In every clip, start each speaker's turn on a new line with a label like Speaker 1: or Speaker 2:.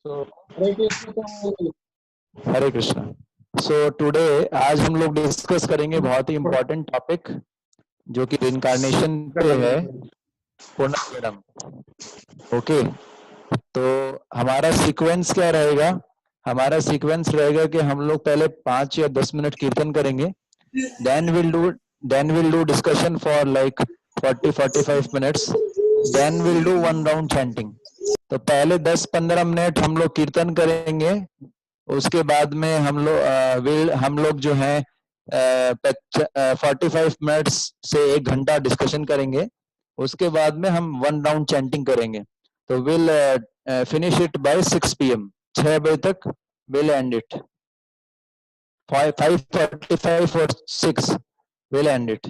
Speaker 1: So, हरे कृष्ण।
Speaker 2: हरे Krishna. So today आज हम लोग डिस्कस करेंगे बहुत ही इम्पोर्टेंट टॉपिक जो कि रिइंकार्नेशन पे है, पुनर्जन्म। ओके, तो हमारा सीक्वेंस क्या रहेगा? हमारा सीक्वेंस रहेगा कि हम लोग पहले 5 या 10 मिनट कीर्तन करेंगे, then will do discussion for like 40-45 minutes, then will do one round chanting. तो पहले 10-15 मिनट हम लोग कीर्तन करेंगे, उसके बाद में हम लोग जो है 45 मिनट्स से 1 घंटा डिस्कशन करेंगे। उसके बाद में हम वन राउंड चैंटिंग करेंगे। तो will finish it by 6 PM, 6 बजे तक विल एंड इट। 5:45 और 6 विल एंड इट।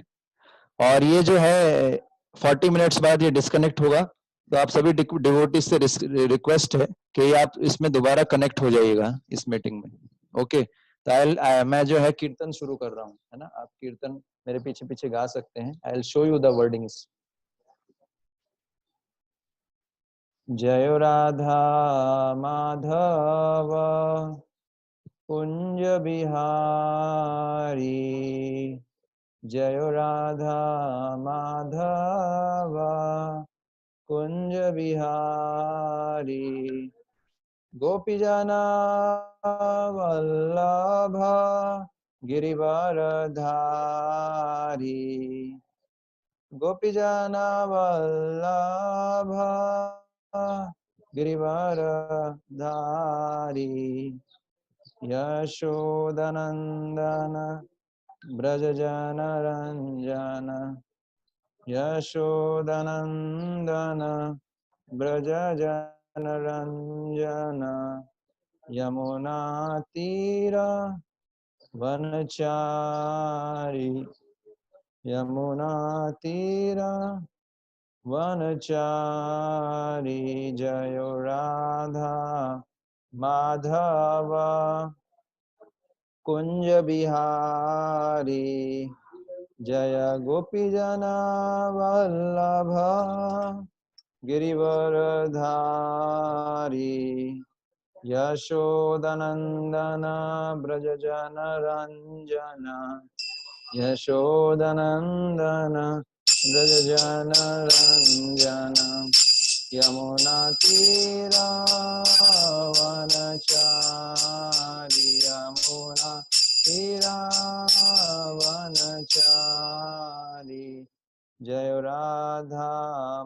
Speaker 2: और ये जो है 40 मिनट्स बाद ये डिस्कनेक्ट होगा। तो आप सभी डिवोटीज से रिक्वेस्ट है कि आप इसमें दोबारा कनेक्ट हो जाइएगा इस मीटिंग में। ओके, तो मैं जो है कीर्तन शुरू कर रहा हूँ, है ना। आप कीर्तन मेरे पीछे पीछे गा सकते हैं। I will show you the wordings. जय राधा माधव कुंज बिहारी, जय राधा माधव कुंज बिहारी, गोपीजना वल्लभ गिरिवरधारी, गोपीजना वल्लभ गिरिवरधारी, यशोदनंदन ब्रजजनरंजन, यशोदनंदन ब्रजजनरंजन, यमुना तीर वनचारी, यमुना तीर वनचारी, जय राधा माधव कुंज बिहारी, जय गोपीजना वल्लभ गिरिवरधारी, यशोदनंदन ब्रजजनरंजन, यशोदनंदन ब्रजजनरंजन, यमुना तीरा वनचारी, यमुना तीरा वनचारी, जय राधा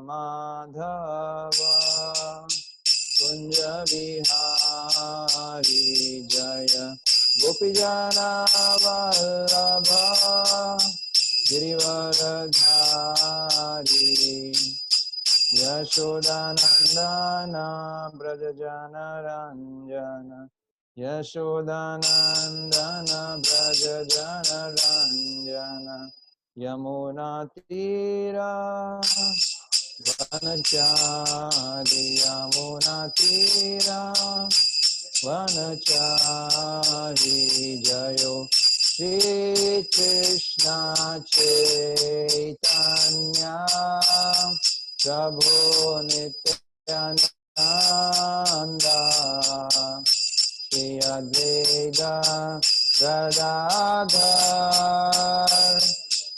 Speaker 2: माधव कुंज बिहारी, जय गोपीजना वल्लभ गिरिवरधारी, यशोदानंदन ब्रजजनरंजन, यशोदानंदन ब्रजजनरंजन, यमुना तीरा वनचारी, यमुना तीरा वनचारी, जयो श्री कृष्ण चैतन्य प्रभु नित्यानंद, श्री अद्वैत गदाधर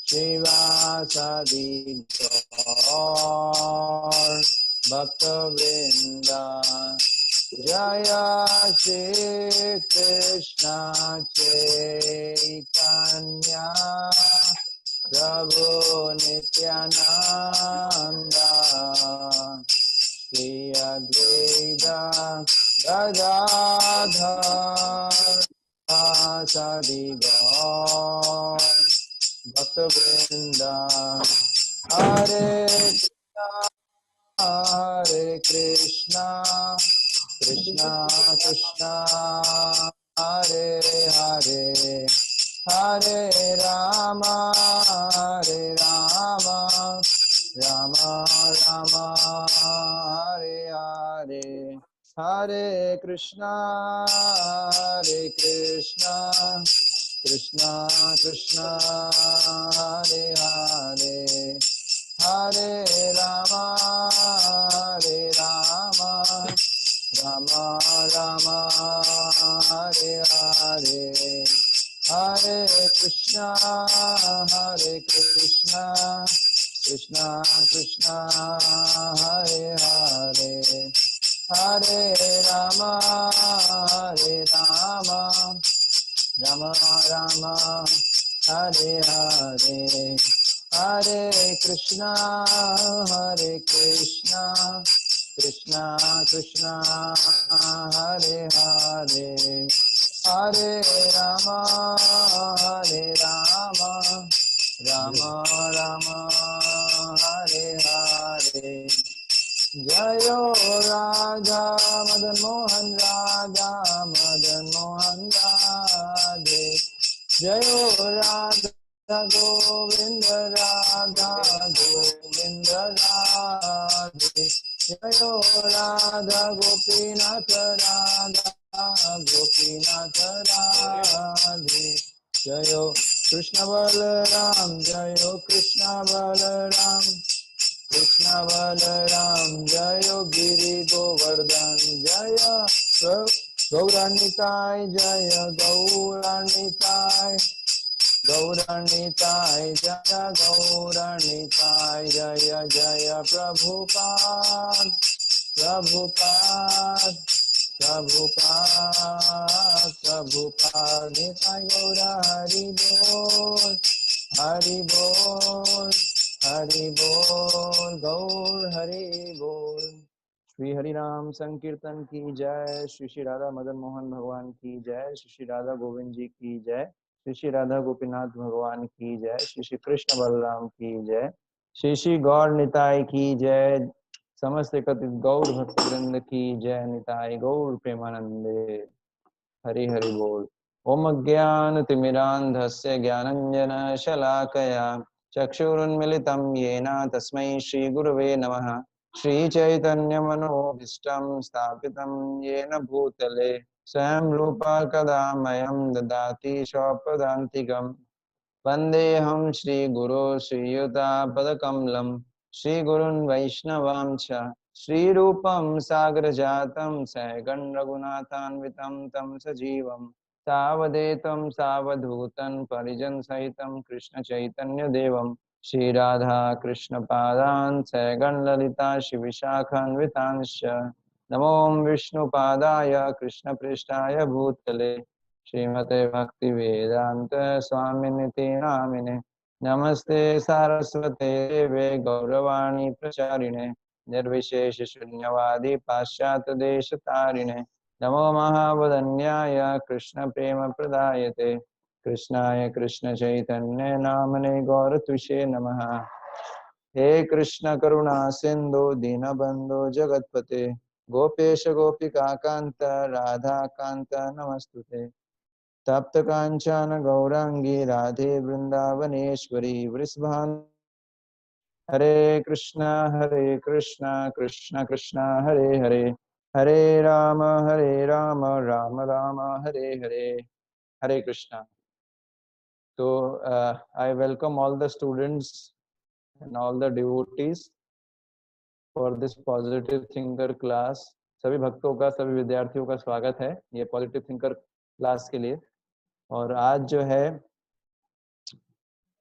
Speaker 2: श्रीवासदि गौर भक्तवृंद, जय श्री कृष्ण चैतन्य प्रभु नित्यानंद, श्री अद्वैत गदाधर श्रीवासदि गौर भक्तवृंद, हरे कृष्णा कृष्णा कृष्णा हरे हरे, हरे राम राम राम हरे हरे, हरे कृष्णा कृष्णा कृष्णा हरे हरे, हरे Ram
Speaker 3: Rama Rama Hare Hare Hare Krishna Krishna Krishna Hare Hare Hare Rama Rama Rama Hare Hare Hare Krishna Krishna Krishna Hare Hare Hare Rama Rama Rama Hare Hare Jayo Radha Madan Mohan Radha Madan Mohan Radhe Jayo Radha Govinda Radha Govinda Radhe Jayo Radha Gopinath Radha Gopinath Radhe Jayo Krishna Balaram Jayo Krishna Balaram Krishna Balaram Jayo Giri Govardhan Jaya Gauranitai Jaya Gauranitai Gauranitai Jaya Gauranitai Jaya Jaya Prabhupada Prabhupada Prabhupada Prabhupada Nitai Gaura Hari Bol Hari Bol Hari Bol Gaur Hari Bol Shri Hari Ram संकीर्तन की जय श्री श्री राधा मदन मोहन भगवान की जय श्री श्री राधा गोविंद जी की जय श्री श्री राधा गोपीनाथ भगवान की जय श्री श्री कृष्ण बलराम की जय श्री श्री गौर निताय की जय समस्त एकत्रित गौर भक्त वृंद की जय निताय गौर प्रेमानंदे हरि हरि बोल ओम अज्ञान तिमिरांधस्य ज्ञानंजन शलाकया चक्षुरुन्मिलितं येन तस्मै श्री गुरवे नमः श्रीचैतन्यमनोभीष्टं स्थापितं येन भूतले स्वयं रूपा कदा मह्यं ददाति स्वपदान्तिकं वन्देऽहं श्रीगुरो श्रीयुतापदकमलं श्रीगुरुन् वैष्णवांश्च श्रीरूपं सागरजातं सहगण रघुनाथान्वितं तं सजीवं सावधूतं सावधूतं परिजनसहितं कृष्णचैतन्यदेवं श्रीराधा कृष्णपादान् सहगण ललिता श्रीविशाखान्वितांश्च नमो विष्णुपादाय कृष्णपृष्ठाय भूतले श्रीमते भक्ति वेदांत स्वामिनिति नामिने नमस्ते सारस्वते देवे गौरवाणी प्रचारिणे निर्विशेष शून्यवादी पाश्चात्य देश तारिणे नमो महावदन्याय कृष्ण प्रेम प्रदायते कृष्णाय कृष्ण चैतन्य नामने गौरत्विषे नमः हे कृष्ण करुणा सिंधु दीनबंधु जगत्पते गोपेश गोपिका कांत राधा कांत नमस्तुते तप्त कांचन गौरांगी राधे वृंदावनेश्वरी वृषभान हरे कृष्णा कृष्ण कृष्ण हरे हरे हरे राम राम राम हरे हरे हरे कृष्णा तो I welcome all the students and all the devotees for this positive thinker class. सभी भक्तों का सभी विद्यार्थियों का स्वागत है ये पॉजिटिव थिंकर क्लास के लिए। और आज जो है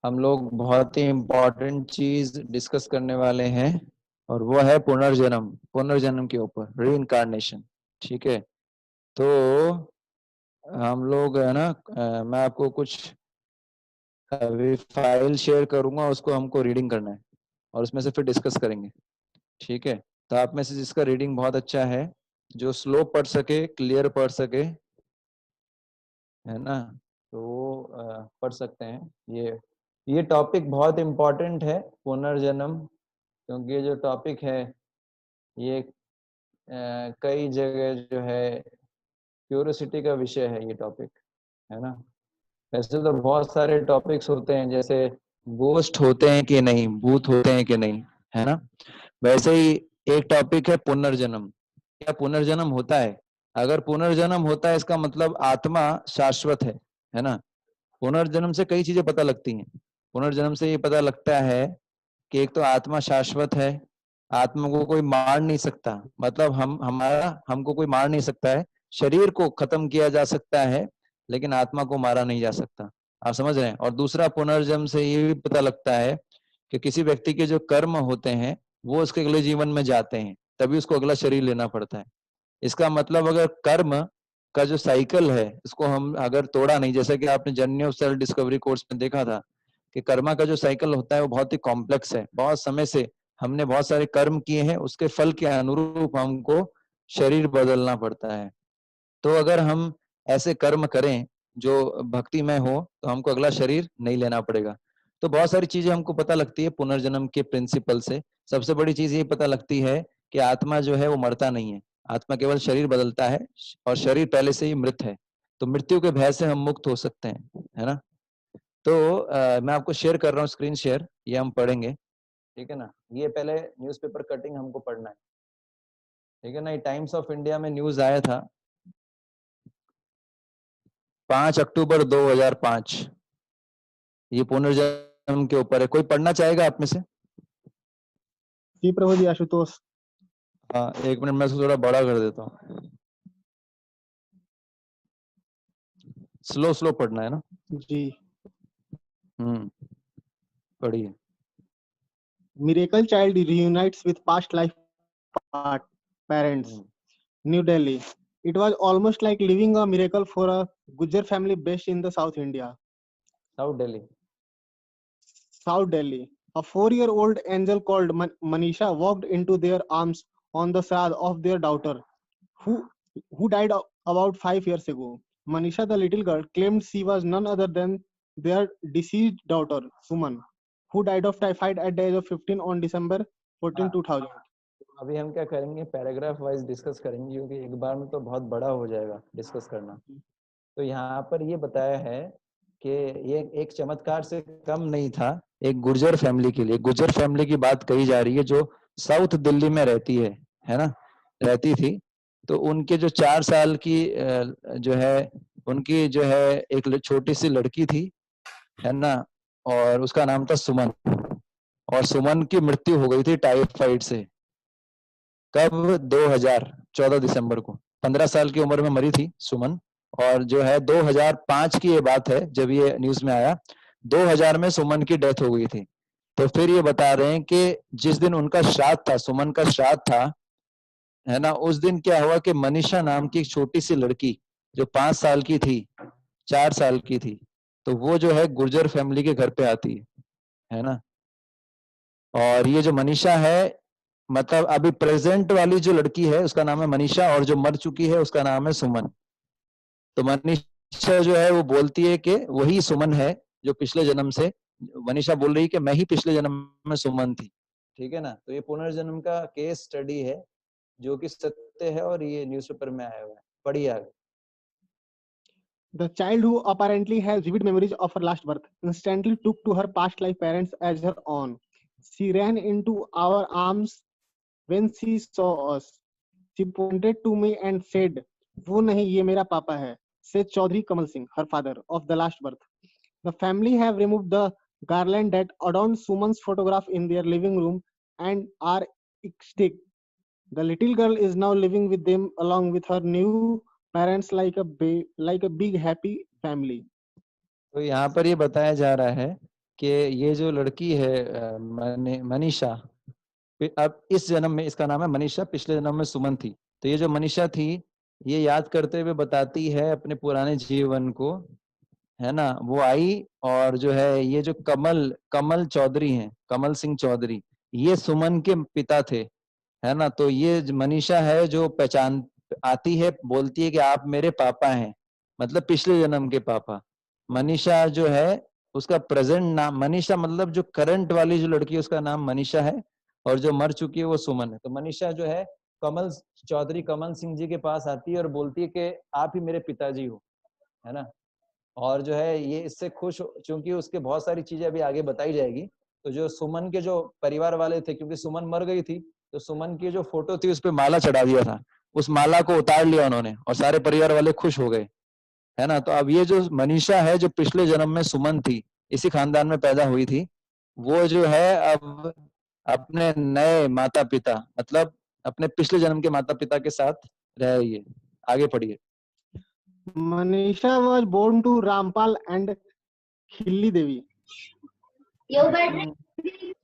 Speaker 3: हम लोग बहुत ही इम्पोर्टेंट चीज डिस्कस करने वाले हैं और वो है पुनर्जन्म के ऊपर, रीइंकार्नेशन। ठीक है, तो हम लोग है ना, मैं आपको कुछ अभी फाइल शेयर करूंगा, उसको हमको रीडिंग करना है और उसमें से फिर डिस्कस करेंगे। ठीक है, तो आप में से जिसका रीडिंग बहुत अच्छा है, जो स्लो पढ़ सके, क्लियर पढ़ सके, है ना, तो पढ़ सकते हैं। ये टॉपिक बहुत इम्पोर्टेंट है, पुनर्जन्म, क्योंकि ये जो टॉपिक है ये कई जगह जो है क्यूरियोसिटी का विषय है ये टॉपिक, है ना। वैसे तो बहुत सारे टॉपिक्स होते हैं, जैसे गोस्ट होते हैं कि नहीं, भूत होते हैं कि नहीं, है ना। वैसे ही एक टॉपिक है पुनर्जन्म। क्या पुनर्जन्म होता है? अगर पुनर्जन्म होता है इसका मतलब आत्मा शाश्वत है ना। पुनर्जन्म से कई चीजें पता लगती हैं। पुनर्जन्म से ये पता लगता है कि एक तो आत्मा शाश्वत है, आत्मा को कोई मार नहीं सकता, मतलब हमको कोई मार नहीं सकता है। शरीर को खत्म किया जा सकता है लेकिन आत्मा को मारा नहीं जा सकता। आप समझ रहे हैं? और दूसरा, पुनर्जन्म से ये भी पता लगता है कि किसी व्यक्ति के जो कर्म होते हैं वो उसके अगले जीवन में जाते हैं, तभी उसको अगला शरीर लेना पड़ता है। इसका मतलब अगर कर्म का जो साइकिल है इसको हम अगर तोड़ा नहीं, जैसे कि आपने journey of self discovery course में देखा था कि कर्मा का जो साइकिल होता है वो बहुत ही कॉम्प्लेक्स है। बहुत समय से हमने बहुत सारे कर्म किए हैं, उसके फल के अनुरूप हमको शरीर बदलना पड़ता है। तो अगर हम ऐसे कर्म करें जो भक्तिमय हो तो हमको अगला शरीर नहीं लेना पड़ेगा। तो बहुत सारी चीजें हमको पता लगती है पुनर्जन्म के प्रिंसिपल से। सबसे बड़ी चीज ये पता लगती है कि आत्मा जो है वो मरता नहीं है, आत्मा केवल शरीर बदलता है और शरीर पहले से ही मृत है। तो मृत्यु के भय से हम मुक्त हो सकते हैं, है ना। तो मैं आपको शेयर कर रहा हूँ स्क्रीन शेयर, ये हम पढ़ेंगे, ठीक है ना। ये पहले न्यूज़पेपर कटिंग हमको पढ़ना है, ठीक है ना। ये टाइम्स ऑफ इंडिया में न्यूज आया था 5 अक्टूबर 2005। ये पुनर्जन्म के ऊपर है। कोई पढ़ना चाहेगा आप में से?
Speaker 1: जी प्रभु जी, आशुतोष।
Speaker 3: हाँ, एक मिनट, मैं इसको थोड़ा बड़ा कर देता हूँ। स्लो स्लो पढ़ना है ना।
Speaker 1: जी।
Speaker 3: पढ़िए।
Speaker 1: Miracle child reunites with past life parents. New Delhi. It was almost like living a miracle for a Gujjar family based in the South India.
Speaker 3: South Delhi.
Speaker 1: South Delhi. A 4-year-old angel called Manisha walked into their arms on the Shraddh of their daughter, who died about 5 years ago. Manisha, the little girl, claimed she was none other than their deceased daughter, Suman, who died of typhoid at the age of 15 on December 14, 2000.
Speaker 3: अभी हम क्या करेंगे, paragraph wise discuss करेंगे क्योंकि एक बार में तो बहुत बड़ा हो जाएगा डिस्कस करना। तो यहाँ पर ये बताया है कि ये एक चमत्कार से कम नहीं था एक गुर्जर फैमिली के लिए। गुर्जर फैमिली की बात कही जा रही है जो साउथ दिल्ली में रहती है ना, रहती थी। तो उनके जो 4 साल की जो है उनकी जो है एक छोटी सी लड़की थी, है ना, और उसका नाम था सुमन। और सुमन की मृत्यु हो गई थी टाइफाइड से। कब? 2014 दिसंबर को। 15 साल की उम्र में मरी थी सुमन। और जो है 2005 की ये बात है जब ये न्यूज में आया, 2000 में सुमन की डेथ हो गई थी। तो फिर ये बता रहे हैं कि जिस दिन उनका श्राद्ध था, सुमन का श्राद्ध था, है ना, उस दिन क्या हुआ कि मनीषा नाम की एक छोटी सी लड़की जो 5 साल की थी, 4 साल की थी, तो वो जो है गुर्जर फैमिली के घर पे आती है ना। और ये जो मनीषा है, मतलब अभी प्रेजेंट वाली जो लड़की है उसका नाम है मनीषा और जो मर चुकी है उसका नाम है सुमन। तो मनीषा जो है वो बोलती है कि वही सुमन है जो पिछले जन्म से, मनीषा बोल रही है कि मैं ही पिछले जन्म में सुमन थी, ठीक है ना। तो ये पुनर्जन्म का केस स्टडी है जो कि सत्य है और ये न्यूज़पेपर में आया हुआ है। पढ़िए आगे।
Speaker 1: The child, who apparently has vivid memories of her last birth, instantly took to her past life parents as her own. She ran into our arms when she saw us. She pointed to me and said, "वो नहीं, ये मेरा पापा है," said Chaudhary Kamal Singh, her father of the last birth. The family have removed the garland that adorned Suman's photograph in their living room and are ecstatic. The little girl is now living with them along with her new parents like a big happy family.
Speaker 3: तो यहाँ पर ये बताया जा रहा है कि ये जो लड़की है मनीषा, अब इस जन्म में इसका नाम है मनीषा, पिछले जन्म में सुमन थी। तो ये जो मनीषा थी ये याद करते हुए बताती है अपने पुराने जीवन को, है ना। वो आई और जो है ये जो कमल चौधरी हैं, कमल सिंह चौधरी, ये सुमन के पिता थे, है ना। तो ये मनीषा है जो पहचान आती है, बोलती है कि आप मेरे पापा हैं, मतलब पिछले जन्म के पापा। मनीषा जो है उसका प्रेजेंट नाम, मनीषा मतलब जो करंट वाली जो लड़की है उसका नाम मनीषा है और जो मर चुकी है वो सुमन है। तो मनीषा जो है कमल चौधरी कमल सिंह जी के पास आती है और बोलती है कि आप ही मेरे पिताजी हो, है ना। और जो है ये इससे खुश, चूंकि उसके बहुत सारी चीजें अभी आगे बताई जाएगी। तो जो सुमन के जो परिवार वाले थे, क्योंकि सुमन मर गई थी, तो सुमन की जो फोटो थी उस पर माला चढ़ा दिया था, उस माला को उतार लिया उन्होंने और सारे परिवार वाले खुश हो गए, है ना। तो अब ये जो मनीषा है जो पिछले जन्म में सुमन थी, इसी खानदान में पैदा हुई थी, वो जो है अब अपने नए माता पिता, मतलब अपने पिछले जन्म के माता पिता के साथ रह रही है। आगे पढ़िए।
Speaker 1: Manisha was born to Rampal and Khilli Devi.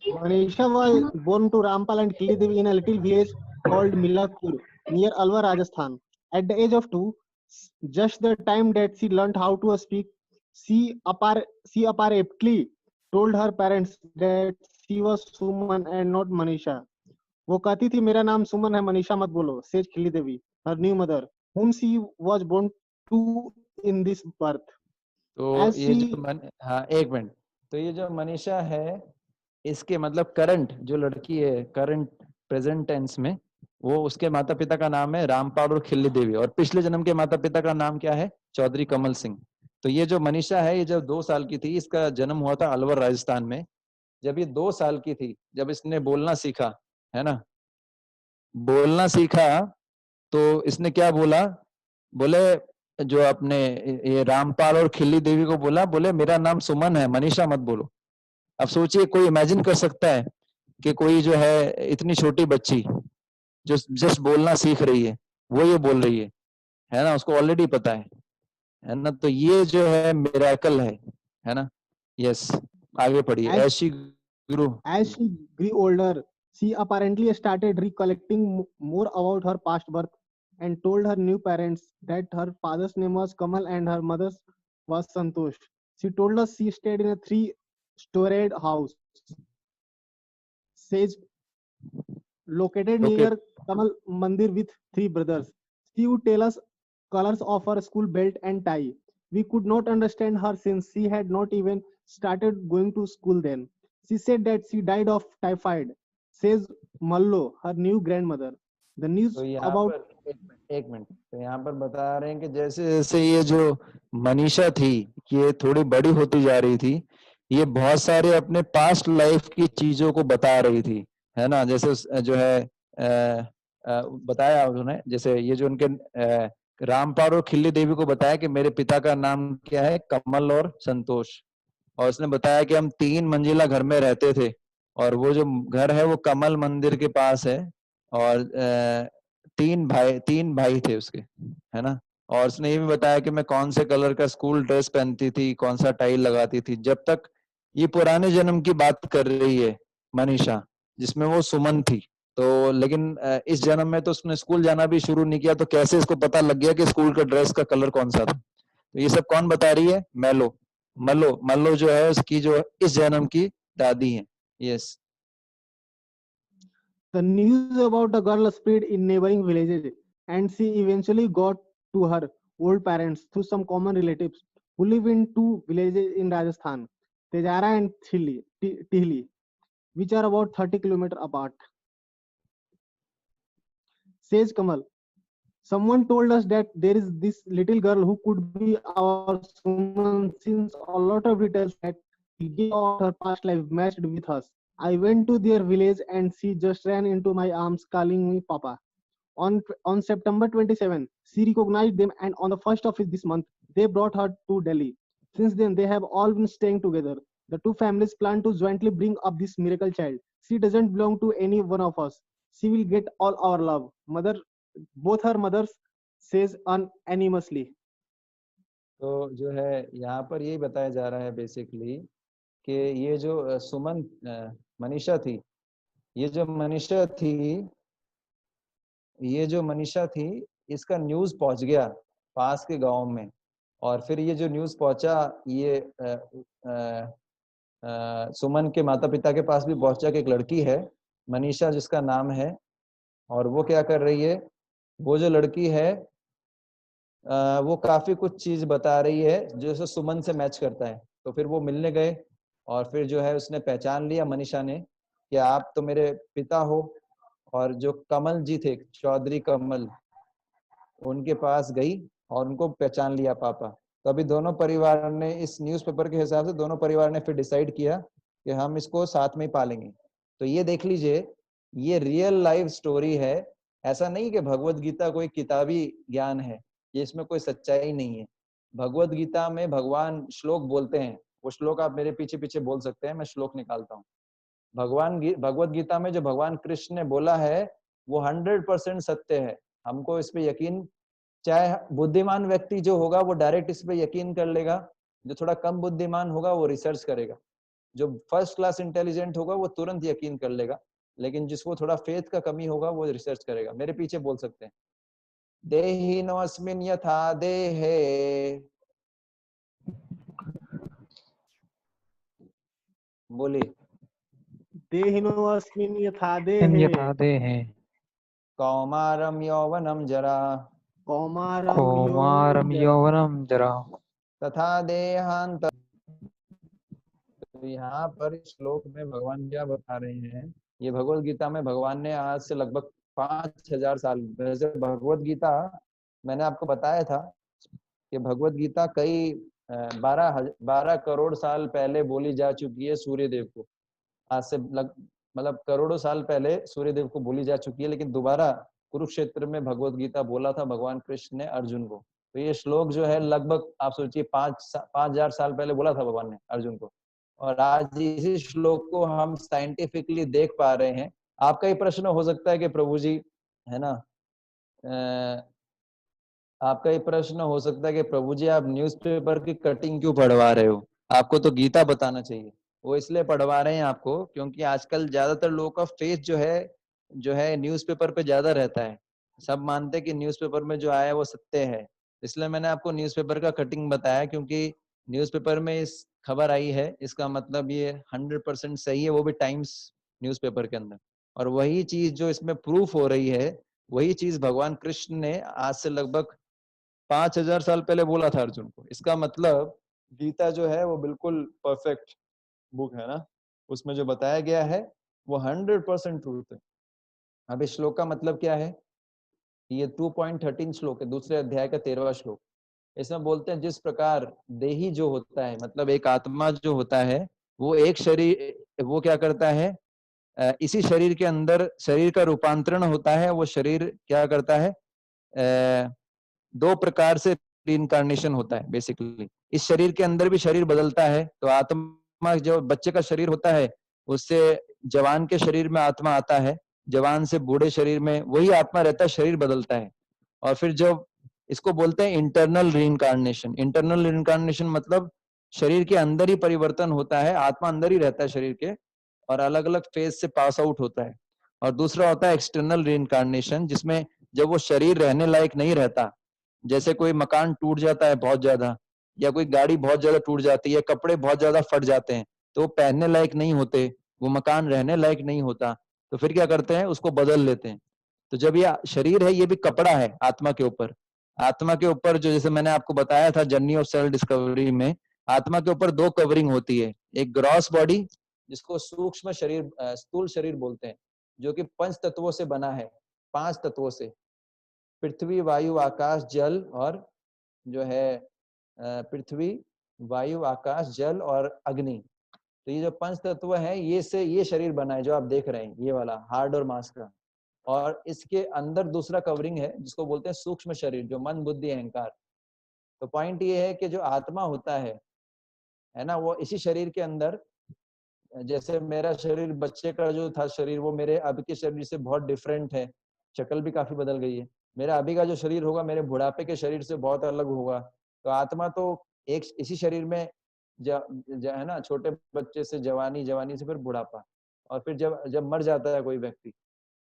Speaker 1: Manisha was born to Rampal and Khilli Devi in a little village called Milakpur near Alwar, Rajasthan. At the age of 2, just the time that she learned how to speak, she apparently told her parents that she was Suman and not Manisha. वो कहती थी मेरा नाम सुमन है, मनीषा मत बोलो, says Khilli Devi, her new mother, whom she was born to in this birth.
Speaker 3: तो
Speaker 1: As
Speaker 3: ये जो
Speaker 1: she
Speaker 3: हाँ एक मिनट, तो ये जो मनीषा है, इसके मतलब करंट जो लड़की है, करंट प्रेजेंट टेंस में, वो उसके माता पिता का नाम है रामपाल और खिल्ली देवी, और पिछले जन्म के माता पिता का नाम क्या है? चौधरी कमल सिंह। तो ये जो मनीषा है, ये जब 2 साल की थी, इसका जन्म हुआ था अलवर राजस्थान में। जब ये 2 साल की थी, जब इसने बोलना सीखा, है ना, बोलना सीखा, तो इसने क्या बोला? बोले, जो अपने ये रामपाल और खिल्ली देवी को बोला, बोले मेरा नाम सुमन है, मनीषा मत बोलो। अब सोचिए, कोई इमेजिन कर सकता है कि कोई जो है इतनी छोटी बच्ची जो जस्ट बोलना सीख रही है, वो ये बोल रही है ना, उसको ऑलरेडी पता है ना, तो ये जो है मिरेकल है ना। यस, आगे पढ़िए।
Speaker 1: as
Speaker 3: ऐशी गुरु।
Speaker 1: as she grew older, she apparently started recollecting more about her past birth and told her new parents that her father's name was Kamal and her mother's was Santosh. She told us she stayed in a 3-storied house, says located
Speaker 3: okay,
Speaker 1: near Kamal Mandir with 3 brothers. She would tell us colors of her school belt and tie. We could not understand her since she had not even started going to school then. She said that she died of typhoid, says Mallo, her new grandmother. The news
Speaker 3: तो यहाँ
Speaker 1: about
Speaker 3: पर एक minute, तो यहाँ पर बता रहे हैं कि जैसे जैसे ये जो मनीषा थी, ये थोड़ी बड़ी होती जा रही थी, ये बहुत सारे अपने पास्ट लाइफ की चीजों को बता रही थी, है ना। जैसे जो है बताया उन्होंने, जैसे ये जो उनके रामपाल और खिल्ली देवी को बताया कि मेरे पिता का नाम क्या है, कमल और संतोष, और उसने बताया कि हम 3 मंजिला घर में रहते थे, और वो जो घर है वो कमल मंदिर के पास है, और 3 भाई थे उसके, है ना। और उसने ये भी बताया कि मैं कौन से कलर का स्कूल ड्रेस पहनती थी, कौन सा टाई लगाती थी। जब तक ये पुराने जन्म की बात कर रही है मनीषा, जिसमें वो सुमन थी, तो लेकिन इस जन्म में तो उसने स्कूल जाना भी शुरू नहीं किया, तो कैसे इसको पता लग गया कि स्कूल का ड्रेस का कलर कौन सा था? तो ये सब कौन बता रही है? मेलो। मल्लो, मल्लो जो है उसकी जो इस जन्म की दादी है। Yes.
Speaker 1: the news about the girl spread in neighboring villages, and she eventually got to her old parents through some common relatives who live in 2 villages in Rajasthan, Tejara and Tihli, which are about 30 kilometers apart. Says Kamal, someone told us that there is this little girl who could be our Suman since a lot of details that he gave about her past life matched with us. I went to their village and she just ran into my arms calling me Papa. On September 27, she recognized them and on the 1st of this month, they brought her to Delhi. Since then, they have all been staying together. The 2 families plan to jointly bring up this miracle child. She doesn't belong to any one of us. She will get all our love. Both her mothers says unanimously.
Speaker 3: तो जो है यहाँ पर यही बताया जा रहा है बेसिकली कि ये जो सुमन मनीषा थी, ये जो मनीषा थी, ये जो मनीषा थी, इसका न्यूज़ पहुंच गया पास के गांव में, और फिर ये जो न्यूज़ पहुंचा, ये सुमन के माता पिता के पास भी पहुंचा कि एक लड़की है मनीषा जिसका नाम है, और वो क्या कर रही है, वो जो लड़की है वो काफी कुछ चीज बता रही है जो सुमन से मैच करता है। तो फिर वो मिलने गए, और फिर जो है उसने पहचान लिया मनीषा ने कि आप तो मेरे पिता हो, और जो कमल जी थे, चौधरी कमल, उनके पास गई और उनको पहचान लिया पापा। तो अभी दोनों परिवार ने, इस न्यूज़पेपर के हिसाब से दोनों परिवार ने फिर डिसाइड किया कि हम इसको साथ में ही पालेंगे। तो ये देख लीजिए, ये रियल लाइफ स्टोरी है। ऐसा नहीं कि भगवत गीता कोई किताबी ज्ञान है, ये इसमें कोई सच्चाई नहीं है। भगवत गीता में भगवान श्लोक बोलते हैं, वो श्लोक आप मेरे पीछे पीछे बोल सकते हैं, मैं श्लोक निकालता हूँ। भगवत गीता में जो भगवान कृष्ण ने बोला है वो 100% सत्य है। हमको इस पे यकीन, चाहे बुद्धिमान व्यक्ति जो होगा वो डायरेक्ट इस पे यकीन कर लेगा, जो थोड़ा कम बुद्धिमान होगा वो रिसर्च करेगा, जो फर्स्ट क्लास इंटेलिजेंट होगा वो तुरंत यकीन कर लेगा, लेकिन जिसको थोड़ा फेथ का कमी होगा वो रिसर्च करेगा। मेरे पीछे बोल सकते हैं, देहिनोऽस्मिन् यथा देहे, बोलिए,
Speaker 1: देहिनोऽस्मिन् यथा देहे
Speaker 4: यथा देहे
Speaker 3: कौमारम यौवनम जरा,
Speaker 1: कौमारं यौवनं
Speaker 4: कौमारं
Speaker 1: जरा
Speaker 4: यौवनं जरा।
Speaker 3: तथा देहांत। तो यहाँ पर इस श्लोक में भगवान क्या बता रहे हैं, ये भगवत गीता में भगवान ने आज से लगभग 5000 साल, वैसे भगवत गीता मैंने आपको बताया था कि भगवत गीता कई 12 करोड़ साल पहले बोली जा चुकी है सूर्य देव को। आज से मतलब करोड़ों साल पहले सूर्य देव को बोली जा चुकी है, लेकिन दोबारा कुरुक्षेत्र में भगवत गीता बोला था भगवान कृष्ण ने अर्जुन को। तो ये श्लोक जो है लगभग आप सोचिए 5000 साल पहले बोला था भगवान ने अर्जुन को, और आज इसी श्लोक को हम साइंटिफिकली देख पा रहे हैं। आपका ही प्रश्न हो सकता है कि प्रभु जी, है ना, आपका ये प्रश्न हो सकता है कि प्रभु जी आप न्यूज़पेपर की कटिंग क्यों पढ़वा रहे हो, आपको तो गीता बताना चाहिए। वो इसलिए पढ़वा रहे हैं आपको क्योंकि आजकल ज्यादातर लोगों का फेथ जो है न्यूज़पेपर पे ज्यादा रहता है। सब मानते हैं कि न्यूज़पेपर में जो आया है वो सत्य है, इसलिए मैंने आपको न्यूज़पेपर का कटिंग बताया, क्योंकि न्यूज़पेपर में इस खबर आई है, इसका मतलब ये 100% सही है, वो भी टाइम्स न्यूज़पेपर के अंदर। और वही चीज जो इसमें प्रूफ हो रही है, वही चीज भगवान कृष्ण ने आज से लगभग 5000 साल पहले बोला था अर्जुन को। इसका मतलब गीता जो है वो बिल्कुल परफेक्ट बुक है ना, उसमें जो बताया गया है वो 100% ट्रूथ है। अब इस श्लोक का मतलब क्या है, ये 2.13 श्लोक है, दूसरे अध्याय का 13वां श्लोक। इसमें बोलते हैं जिस प्रकार देही जो होता है, मतलब एक आत्मा जो होता है, वो एक शरीर, वो क्या करता है, इसी शरीर के अंदर शरीर का रूपांतरण होता है। वो शरीर क्या करता है, दो प्रकार से रीइंकार्नेशन होता है बेसिकली। इस शरीर के अंदर भी शरीर बदलता है, तो आत्मा जो बच्चे का शरीर होता है उससे जवान के शरीर में आत्मा आता है, जवान से बूढ़े शरीर में वही आत्मा रहता है, शरीर बदलता है। और फिर जो इसको बोलते हैं इंटरनल रीइंकार्नेशन। इंटरनल रीइंकार्नेशन मतलब शरीर के अंदर ही परिवर्तन होता है, आत्मा अंदर ही रहता है शरीर के, और अलग अलग फेज से पास आउट होता है। और दूसरा होता है एक्सटर्नल रीइंकार्नेशन, जिसमें जब वो शरीर रहने लायक नहीं रहता, जैसे कोई मकान टूट जाता है बहुत ज्यादा, या कोई गाड़ी बहुत ज्यादा टूट जाती है, कपड़े बहुत ज्यादा फट जाते हैं, तो वो पहनने लायक नहीं होते, वो मकान रहने लायक नहीं होता, तो फिर क्या करते हैं, उसको बदल लेते हैं। तो जब ये शरीर है, ये भी कपड़ा है आत्मा के ऊपर। आत्मा के ऊपर जो, जैसे मैंने आपको बताया था जर्नी ऑफ सेल्फ डिस्कवरी में, आत्मा के ऊपर दो कवरिंग होती है। एक ग्रॉस बॉडी, जिसको सूक्ष्म शरीर, स्थूल शरीर बोलते हैं, जो कि 5 तत्वों से बना है, 5 तत्वों से, पृथ्वी वायु आकाश जल, और जो है पृथ्वी वायु आकाश जल और अग्नि। तो ये जो 5 तत्व है, ये शरीर बना है जो आप देख रहे हैं, ये वाला हार्ड और मांस का। और इसके अंदर दूसरा कवरिंग है जिसको बोलते हैं सूक्ष्म शरीर, जो मन बुद्धि अहंकार। तो पॉइंट ये है कि जो आत्मा होता है ना, वो इसी शरीर के अंदर, जैसे मेरा शरीर बच्चे का जो था शरीर, वो मेरे अभी के शरीर से बहुत डिफरेंट है, शक्ल भी काफी बदल गई है। मेरा अभी का जो शरीर होगा मेरे बुढ़ापे के शरीर से बहुत अलग होगा। तो आत्मा तो एक इसी शरीर में है ना, छोटे बच्चे से जवानी, जवानी से फिर बुढ़ापा, और फिर जब जब मर जाता है कोई व्यक्ति,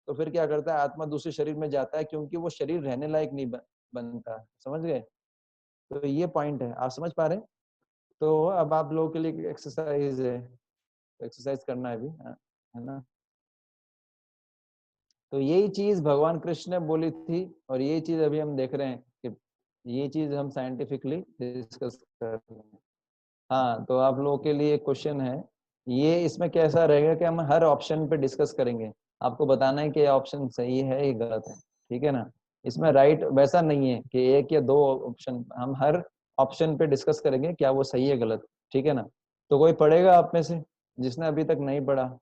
Speaker 3: तो फिर क्या करता है, आत्मा दूसरे शरीर में जाता है, क्योंकि वो शरीर रहने लायक नहीं बनता। समझ गए? तो ये पॉइंट है, आप समझ पा रहे हैं? तो अब आप लोगों के लिए एक्सरसाइज है, एक्सरसाइज करना है अभी, है ना। तो यही चीज भगवान कृष्ण ने बोली थी, और यही चीज अभी हम देख रहे हैं कि ये चीज हम साइंटिफिकली डिस्कस कर रहे हैं। हाँ, तो आप लोगों के लिए क्वेश्चन है, ये इसमें कैसा रहेगा कि हम हर ऑप्शन पे डिस्कस करेंगे, आपको बताना है कि ये ऑप्शन सही है, ये गलत है, ठीक है ना। इसमें राइट वैसा नहीं है कि एक या दो ऑप्शन, हम हर ऑप्शन पे डिस्कस करेंगे क्या वो सही है गलत, ठीक है ना। तो कोई पढ़ेगा आप में से जिसने अभी तक नहीं पढ़ा?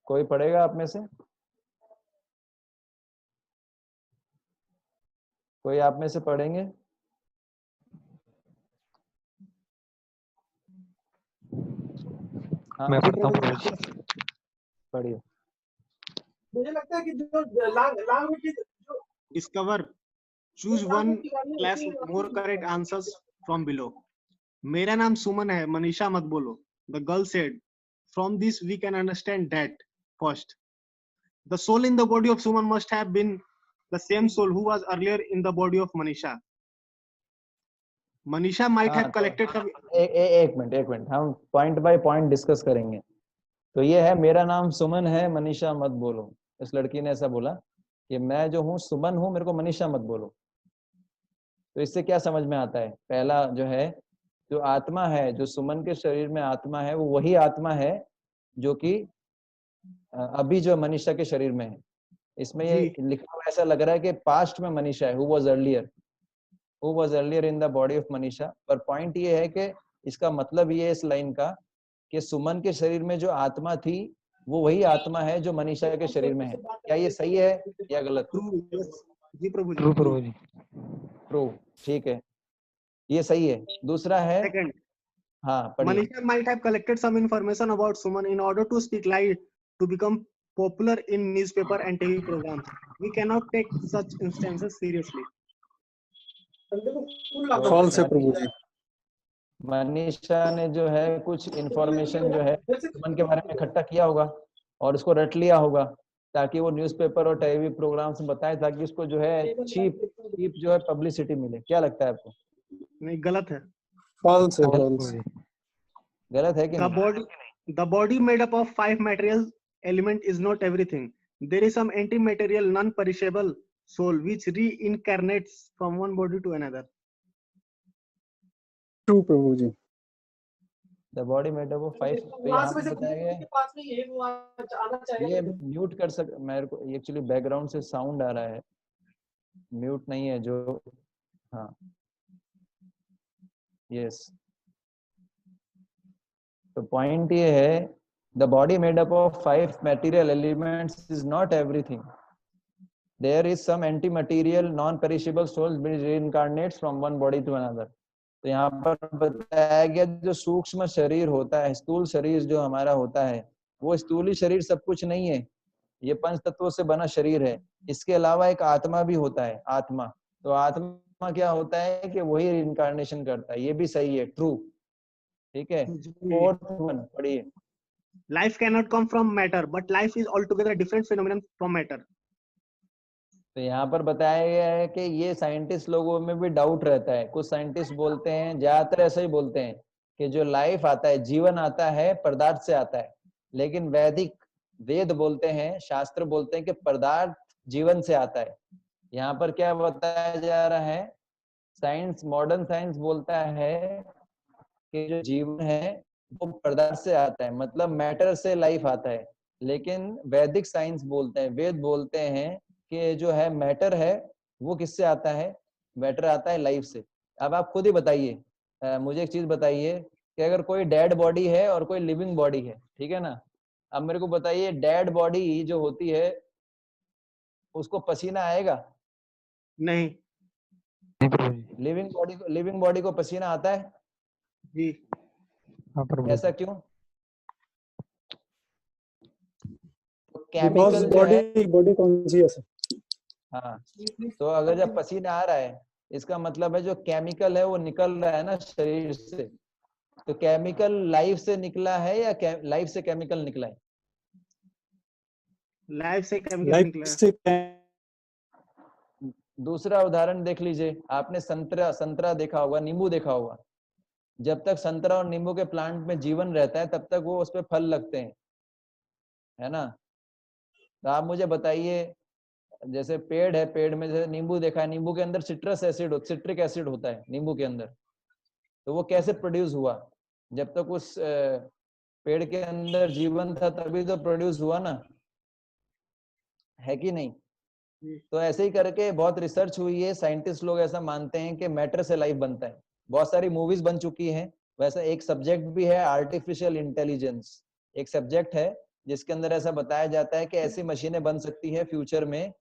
Speaker 3: कोई पढ़ेगा आप में से? कोई आप में से पढ़ेंगे? हाँ
Speaker 2: मैं
Speaker 1: जी
Speaker 2: पढ़ता हूँ
Speaker 1: प्रभु
Speaker 2: प्रभु जी।
Speaker 3: पढ़िए।
Speaker 4: मुझे लगता है कि जो लैंग्वेज जो
Speaker 1: discover choose one class more correct answers from below. मेरा नाम सुमन है, मनीषा मत बोलो. The girl said, from this we can understand that first, the soul in the body of Suman must have been the same soul who was earlier in the body of Manisha. Manisha might
Speaker 3: हाँ
Speaker 1: have
Speaker 3: तो
Speaker 1: collected some.
Speaker 3: एक minute हम point by point discuss करेंगे। तो ये है, मेरा नाम सुमन है, मनीषा मत बोलो। इस लड़की ने ऐसा बोला कि मैं जो हूँ सुमन हूँ, मेरे को मनीषा मत बोलो। तो इससे क्या समझ में आता है? पहला जो है, जो आत्मा है, जो सुमन के शरीर में आत्मा है, वो वही आत्मा है जो कि अभी जो मनीषा के शरीर में है। इसमें ये
Speaker 1: जी
Speaker 3: लिखा हुआ ऐसा लग रहा है कि पास्ट में मनीषा है, who was earlier in the body of Manisha. पर पॉइंट ये है कि इसका मतलब ये है इस लाइन का कि सुमन के शरीर में जो आत्मा थी वो वही आत्मा है जो मनीषा के शरीर में है। क्या ये सही है या गलत?
Speaker 1: true. Yes. जी प्रभु जी.
Speaker 2: ट्रू प्रभु जी।
Speaker 3: ट्रू, ठीक है, ये सही है। दूसरा है,
Speaker 1: Second,
Speaker 3: हाँ पढ़िए।
Speaker 1: Manisha might have collected some information about Suman in order to speak light to become popular in newspaper and TV programs. We cannot take such instances seriously.
Speaker 3: तो
Speaker 4: फॉल्स है प्रभु जी।
Speaker 3: मनीषा ने जो है कुछ इंफॉर्मेशन जो है सुमन के बारे में इकट्ठा किया होगा और उसको रट लिया होगा ताकि वो न्यूज़पेपर और टीवी प्रोग्राम्स में बताए, ताकि उसको जो है चीप जो है पब्लिसिटी मिले। क्या लगता है आपको?
Speaker 1: नहीं, गलत है.
Speaker 4: फॉल्स है,
Speaker 2: फॉल्स
Speaker 4: फॉल्स।
Speaker 2: प्रभु जी।
Speaker 3: गलत है कि
Speaker 1: The
Speaker 3: नहीं?
Speaker 1: body made up of 5 material element is not everything. There is some anti-material, non-perishable soul which reincarnates from one body to another.
Speaker 4: True Prabhu ji.
Speaker 3: The body made up of 5। तो यहाँ पे बताया गया है,
Speaker 4: पास में ये वो आना चाहिए।
Speaker 3: ये म्यूट कर सक, मेरे को एक्चुअली बैकग्राउंड से साउंड आ रहा है, म्यूट नहीं है जो। हाँ, यस। तो पॉइंट ये है, the body made up of 5 material elements is not everything. There is some anti material non perishable soul which reincarnates from one body to another. तो यहाँ पर बताया गया जो सूक्ष्म शरीर होता है, स्थूल शरीर जो हमारा होता है, वो स्थूली शरीर सब कुछ नहीं है, ये पंच तत्वों से बना शरीर है। इसके अलावा एक आत्मा भी होता है, आत्मा। तो आत्मा क्या होता है कि वही रिइंकार्नेशन करता है। ये भी सही है, ट्रू। ठीक है, फोर्थ वन पढ़िए।
Speaker 1: Life cannot come from matter, but life is altogether a different phenomenon from matter.
Speaker 3: तो यहाँ पर बताया गया है कि ये साइंटिस्ट लोगों में भी डाउट रहता है। कुछ साइंटिस्ट बोलते हैं, ज्यादातर ऐसा ही बोलते हैं कि जो लाइफ आता है, जीवन आता है, पदार्थ से आता है। लेकिन वैदिक वेद बोलते हैं, शास्त्र बोलते हैं कि पदार्थ जीवन से आता है। यहाँ पर क्या बताया जा रहा है, साइंस, मॉडर्न साइंस बोलता है कि जो जीवन है वो पदार्थ से आता है, मतलब मैटर से लाइफ आता है। लेकिन वैदिक साइंस बोलते हैं, वेद बोलते हैं कि जो है मैटर है वो किससे आता है? मैटर आता है लाइफ से। अब आप खुद ही बताइए, मुझे एक चीज बताइए कि अगर कोई डेड बॉडी है और कोई लिविंग बॉडी है, ठीक है ना? अब मेरे को बताइए, डेड बॉडी जो होती है उसको पसीना आएगा?
Speaker 1: नहीं.
Speaker 2: नहीं प्रभु जी।
Speaker 3: लिविंग बॉडी को पसीना आता है?
Speaker 1: जी.
Speaker 2: हाँ प्रभु
Speaker 3: ऐसा
Speaker 2: जी।
Speaker 3: क्यों?
Speaker 4: बिकॉज
Speaker 3: केमिकल जो है,
Speaker 4: बॉडी कॉन्शियस है।
Speaker 3: हाँ, तो अगर जब पसीना आ रहा है, इसका मतलब है जो केमिकल है वो निकल रहा है ना शरीर से। तो केमिकल लाइफ से निकला है या लाइफ से केमिकल निकला है?
Speaker 1: लाइफ से केमिकल
Speaker 4: लाइफ
Speaker 1: निकला है.
Speaker 4: से
Speaker 3: दूसरा उदाहरण देख लीजिए, आपने संतरा देखा होगा, नींबू देखा होगा। जब तक संतरा और नींबू के प्लांट में जीवन रहता है तब तक वो उस पर फल लगते हैं, है ना? तो आप मुझे बताइए, जैसे पेड़ है, पेड़ में जैसे नींबू देखा है, नींबू के अंदर सिट्रिक एसिड होता है नींबू के अंदर। तो वो कैसे प्रोड्यूस हुआ? जब तक उस पेड़ के अंदर जीवन था तभी तो प्रोड्यूस हुआ ना, है कि नहीं? तो ऐसे ही करके बहुत रिसर्च हुई है, साइंटिस्ट लोग ऐसा मानते हैं कि मैटर से लाइफ बनता है। बहुत सारी मूवीज बन चुकी हैं। वैसा एक सब्जेक्ट भी है, आर्टिफिशियल इंटेलिजेंस। एक सब्जेक्ट है जिसके अंदर ऐसा बताया जाता है कि ऐसी मशीनें बन सकती है फ्यूचर में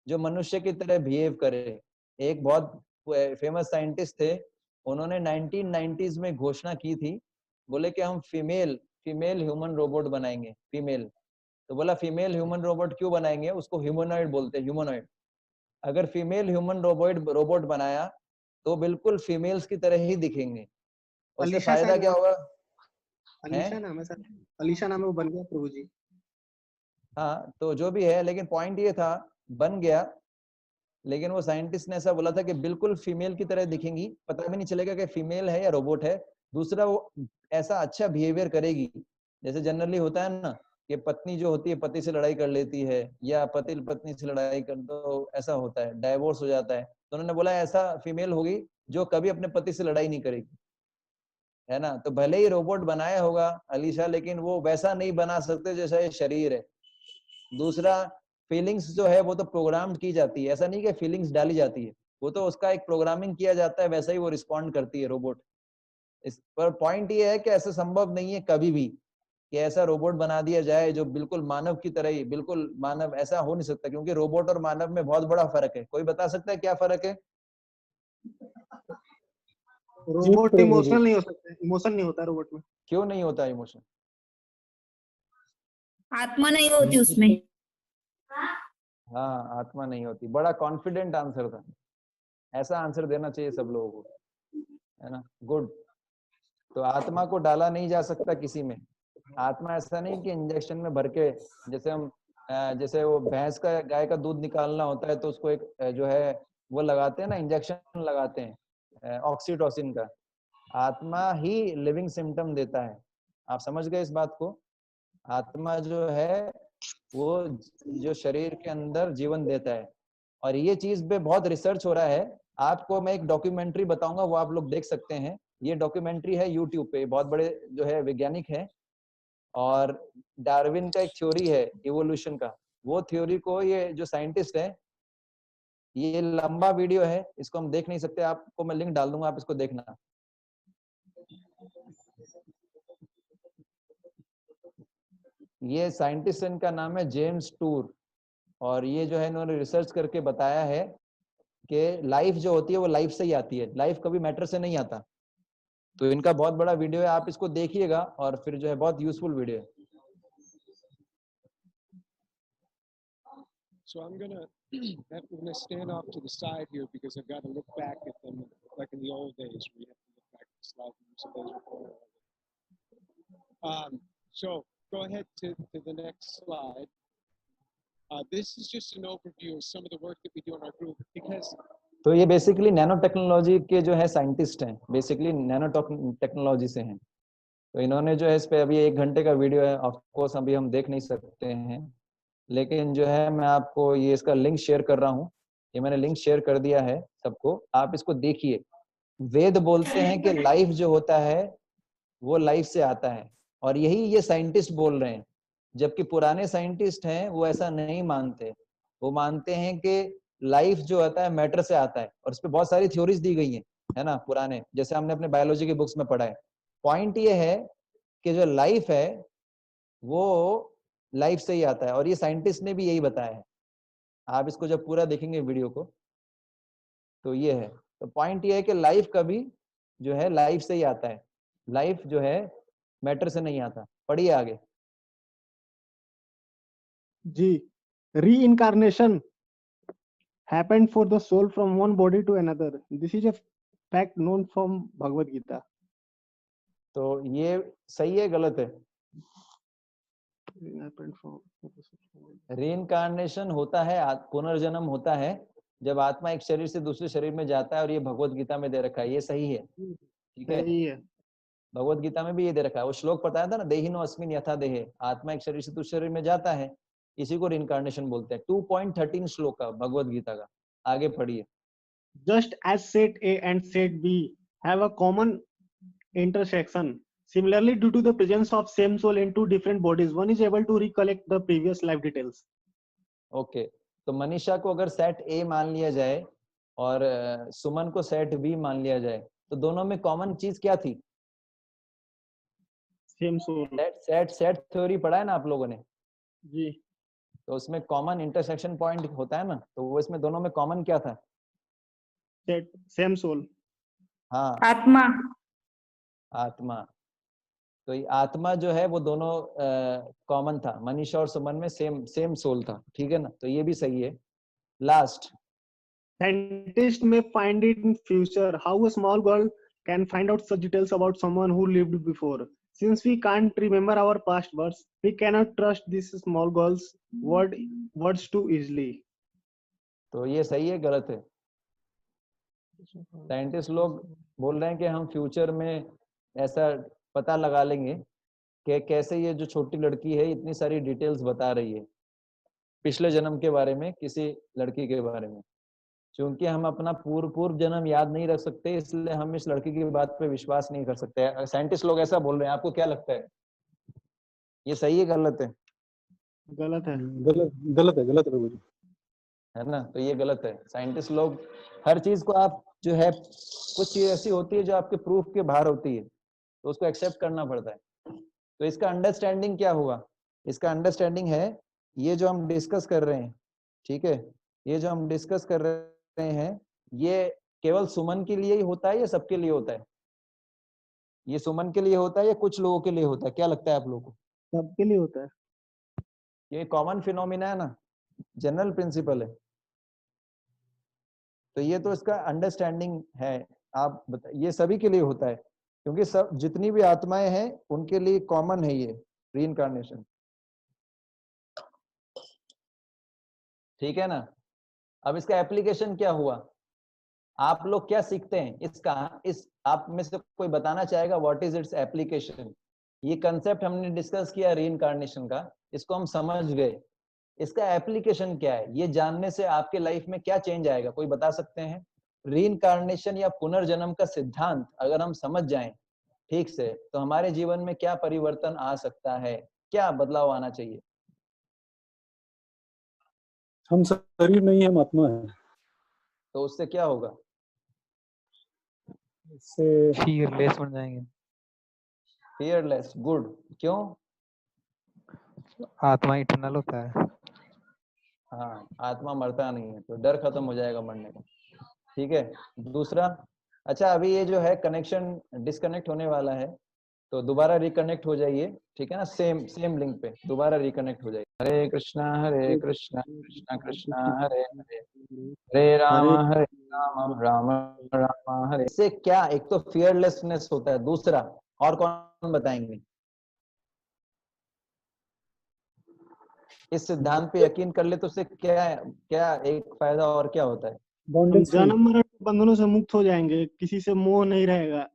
Speaker 3: जो मनुष्य की तरह बिहेव करे। एक बहुत फेमस साइंटिस्ट थे, उन्होंने 1990s में घोषणा की थी, बोले कि हम फीमेल फीमेल ह्यूमन रोबोट बनाएंगे, फीमेल। तो बोला फीमेल ह्यूमन रोबोट क्यों बनाएंगे, उसको ह्यूमनॉइड बोलते हैं, ह्यूमनॉइड। अगर फीमेल ह्यूमन रोबोट बनाया तो बिल्कुल फीमेल्स की तरह ही दिखेंगे। उससे
Speaker 1: अलीशा
Speaker 3: फायदा
Speaker 1: शायद
Speaker 3: क्या होगा?
Speaker 1: अलीशा नाम है सर, अलीशा नाम है, वो बन गया प्रभु जी।
Speaker 3: हाँ तो जो भी है, लेकिन पॉइंट ये था, बन गया, लेकिन वो साइंटिस्ट ने ऐसा बोला था कि बिल्कुल फीमेल की तरह दिखेंगी, पता भी नहीं चलेगा कि फीमेल है या रोबोट है। दूसरा, वो ऐसा अच्छा बिहेवियर करेगी, जैसे जनरली होता है ना कि पत्नी जो होती है पति से लड़ाई कर लेती है, या पति पत्नी से लड़ाई कर, तो ऐसा होता है, डाइवोर्स हो जाता है। तो उन्होंने बोला ऐसा फीमेल होगी जो कभी अपने पति से लड़ाई नहीं करेगी, है ना। तो भले ही रोबोट बनाया होगा अलीशा, लेकिन वो वैसा नहीं बना सकते जैसा ये शरीर है। दूसरा, फीलिंग्स जो है वो तो प्रोग्राम की जाती है, ऐसा नहीं कि फीलिंग्स डाली जाती है, वो तो उसका एक प्रोग्रामिंग किया जाता है, वैसा ही वो रिस्पॉन्ड करती है रोबोट। इस पर पॉइंट ये है कि ऐसा संभव नहीं है कभी भी कि ऐसा रोबोट बना दिया जाए जो बिल्कुल मानव की तरह ही, बिल्कुल मानव, ऐसा हो नहीं सकता, क्योंकि रोबोट और मानव में बहुत बड़ा फर्क है। कोई बता सकता है क्या फर्क है?
Speaker 1: रोबोट इमोशनल नहीं हो सकते, इमोशन नहीं होता रोबोट में।
Speaker 3: क्यों नहीं होता इमोशन?
Speaker 5: आत्मा नहीं होती उसमें।
Speaker 3: हाँ, आत्मा नहीं होती। बड़ा कॉन्फिडेंट आंसर था, ऐसा आंसर देना चाहिए सब लोगों को, है ना। गुड। तो आत्मा को डाला नहीं जा सकता किसी में। आत्मा ऐसा नहीं कि इंजेक्शन में भर के, जैसे हम जैसे वो भैंस का, गाय का दूध निकालना होता है तो उसको एक जो है वो लगाते हैं ना, इंजेक्शन लगाते हैं ऑक्सीटोसिन का। आत्मा ही लिविंग सिम्टम देता है। आप समझ गए इस बात को? आत्मा जो है वो जो शरीर के अंदर जीवन देता है, और ये चीज पे बहुत रिसर्च हो रहा है। आपको मैं एक डॉक्यूमेंट्री बताऊंगा, वो आप लोग देख सकते हैं। ये डॉक्यूमेंट्री है यूट्यूब पे, बहुत बड़े जो है वैज्ञानिक हैं, और डार्विन का एक थ्योरी है इवोल्यूशन का, वो थ्योरी को ये जो साइंटिस्ट है, ये लंबा वीडियो है, इसको हम देख नहीं सकते, आपको मैं लिंक डाल दूंगा, आप इसको देखना। ये साइंटिस्ट, इनका नाम है जेम्स टूर, और ये जो है इन्होंने रिसर्च करके बताया है कि लाइफ जो होती है वो लाइफ से ही आती है, लाइफ कभी मैटर से नहीं आता। तो इनका बहुत बड़ा वीडियो है, आप इसको देखिएगा, और फिर जो है बहुत यूजफुल वीडियो है।
Speaker 6: So I'm gonna stand off to the side here because I've got to look back at them like in the old days where you have to look back at the slide and use those recorders. So go ahead to the next slide. This is just an overview of some of the work that we do in our group because
Speaker 3: तो ये basically nano technology के जो है scientist हैं, basically nano technology से हैं। तो इन्होंने जो है इस पे अभी 1 घंटे का वीडियो है, ऑफ कोर्स अभी हम देख नहीं सकते हैं, लेकिन जो है मैं आपको ये इसका लिंक शेयर कर रहा हूँ। ये मैंने लिंक शेयर कर दिया है सबको, आप इसको देखिए। वेद बोलते हैं कि लाइफ जो होता है वो लाइफ से आता है, और यही ये साइंटिस्ट बोल रहे हैं। जबकि पुराने साइंटिस्ट हैं वो ऐसा नहीं मानते, वो मानते हैं कि लाइफ जो होता है मैटर से आता है, और इस पे बहुत सारी थ्योरीज दी गई हैं, है ना, पुराने, जैसे हमने अपने बायोलॉजी की बुक्स में पढ़ा है। पॉइंट ये है कि जो लाइफ है वो लाइफ से ही आता है, और ये साइंटिस्ट ने भी यही बताया है। आप इसको जब पूरा देखेंगे वीडियो को तो ये है। तो पॉइंट ये है कि लाइफ कभी जो है लाइफ से ही आता है, लाइफ जो है मैटर से नहीं आता। पढ़िए आगे
Speaker 1: जी। Reincarnation happened for the soul from one body to another. This is a fact known from Bhagavad Gita.
Speaker 3: तो ये सही है गलत है? रीइंकार्नेशन होता है, पुनर्जन्म होता है जब आत्मा एक शरीर से दूसरे शरीर में जाता है, और ये भगवत गीता में दे रखा है, ये सही है, ठीक है।
Speaker 1: सही है।
Speaker 3: भगवत गीता में भी ये दे रखा है, वो श्लोक बताया था ना, देहिनो अस्मिन यथा देहे, आत्मा एक शरीर से दूसरे शरीर में जाता है, इसी को रीइंकार्नेशन बोलते हैं। 2.13 श्लोक का भगवत गीता का, आगे पढ़िए।
Speaker 1: Just as set A and set B have a common intersection, similarly, due to the presence of same soul in two different bodies, one is able to recollect the previous life details.
Speaker 3: Okay, तो मनीषा को अगर set ए मान लिया जाए और सुमन को set B मान लिया जाए, तो दोनों में कॉमन चीज क्या थी?
Speaker 1: Same soul.
Speaker 3: सेट थ्योरी पढ़ा है ना आप लोगों ने?
Speaker 1: जी।
Speaker 3: तो उसमें कॉमन इंटरसेक्शन पॉइंट होता है ना, तो वो इसमें दोनों में कॉमन क्या था?
Speaker 1: Set same soul.
Speaker 3: हाँ,
Speaker 5: आत्मा।
Speaker 3: आत्मा। तो ये आत्मा जो है वो दोनों कॉमन था, मनीषा और सुमन में सेम सोल था, ठीक है ना, तो ये भी सही है। Last,
Speaker 1: Scientists may find it in future. How a small girl can find out such details about someone who lived before. Since we can't remember our past births, we cannot trust these small girls' words too easily.
Speaker 3: तो ये सही है गलत है? Scientist लोग बोल रहे हैं कि हम फ्यूचर में ऐसा पता लगा लेंगे कि कैसे ये जो छोटी लड़की है इतनी सारी डिटेल्स बता रही है पिछले जन्म के बारे में, किसी लड़की के बारे में। क्योंकि हम अपना पूर्व जन्म याद नहीं रख सकते, इसलिए हम इस लड़की की बात पे विश्वास नहीं कर सकते। साइंटिस्ट लोग ऐसा बोल रहे हैं, आपको क्या लगता है, ये सही है गलत है?
Speaker 1: गलत है।
Speaker 7: गलत है प्रभु जी।
Speaker 3: है ना, तो ये गलत है। साइंटिस्ट लोग हर चीज को, आप जो है कुछ चीज ऐसी होती है जो आपके प्रूफ के बाहर होती है, तो उसको एक्सेप्ट करना पड़ता है। तो इसका अंडरस्टैंडिंग क्या हुआ? इसका अंडरस्टैंडिंग है ये जो हम डिस्कस कर रहे हैं, ठीक है, ये जो हम डिस्कस कर रहे हैं ये केवल सुमन के लिए ही होता है या सबके लिए होता है? ये सुमन के लिए होता है या कुछ लोगों के लिए होता है? क्या लगता है आप लोगों को?
Speaker 1: सबके लिए होता है।
Speaker 3: ये कॉमन फिनोमिना है ना, जनरल प्रिंसिपल है, तो ये तो इसका अंडरस्टैंडिंग है। आप ये सभी के लिए होता है, क्योंकि सब जितनी भी आत्माएं हैं उनके लिए कॉमन है ये रीइंकार्नेशन, ठीक है ना। अब इसका एप्लीकेशन क्या हुआ, आप लोग क्या सीखते हैं इसका? इस आप में से कोई बताना चाहेगा व्हाट इज इट्स एप्लीकेशन? ये कंसेप्ट हमने डिस्कस किया रीइंकार्नेशन का, इसको हम समझ गए, इसका एप्लीकेशन क्या है? ये जानने से आपके लाइफ में क्या चेंज आएगा, कोई बता सकते हैं? रीइंकार्नेशन या पुनर्जन्म का सिद्धांत अगर हम समझ जाएं ठीक से, तो हमारे जीवन में क्या परिवर्तन आ सकता है, क्या बदलाव आना चाहिए?
Speaker 7: हम शरीर नहीं, हम आत्मा है।
Speaker 3: तो उससे क्या होगा?
Speaker 7: इससे
Speaker 2: फियरलेस बन जाएंगे।
Speaker 3: Fearless, good. क्यों?
Speaker 2: आत्मा इटर्नल होता है।
Speaker 3: हाँ, आत्मा मरता नहीं है, तो डर खत्म हो जाएगा मरने का, ठीक है। दूसरा, अच्छा अभी ये जो है कनेक्शन डिस्कनेक्ट होने वाला है, तो दोबारा रिकनेक्ट हो जाइए, ठीक है ना, सेम लिंक पे दोबारा रिकनेक्ट हो जाइए। हरे कृष्णा कृष्णा कृष्णा हरे हरे, हरे राम राम राम हरे। इससे क्या, एक तो फियरलेसनेस होता है, दूसरा और कौन बताएंगे? इस सिद्धांत पे यकीन कर ले तो उससे क्या क्या एक फायदा और क्या होता है?
Speaker 1: हम
Speaker 7: बॉन्डेज फ्री।
Speaker 1: जन्म मरण के बंधनों से मुक्त हो जाएंगे, किसी से मोह नहीं रहेगा,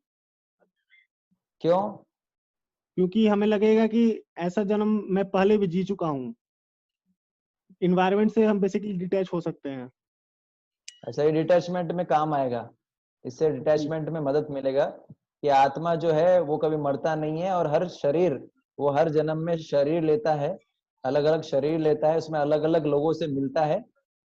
Speaker 3: क्यों?
Speaker 1: क्योंकि हमें लगेगा कि ऐसा जन्म मैं पहले भी जी चुका हूँ। इन्वायरमेंट से हम बेसिकली डिटैच हो सकते हैं।
Speaker 3: अच्छा, ये डिटैचमेंट में काम आएगा, इससे डिटैचमेंट में मदद मिलेगा कि आत्मा जो है वो कभी मरता नहीं है, और हर शरीर, वो हर जन्म में शरीर लेता है, अलग अलग शरीर लेता है, उसमें अलग अलग लोगों से मिलता है,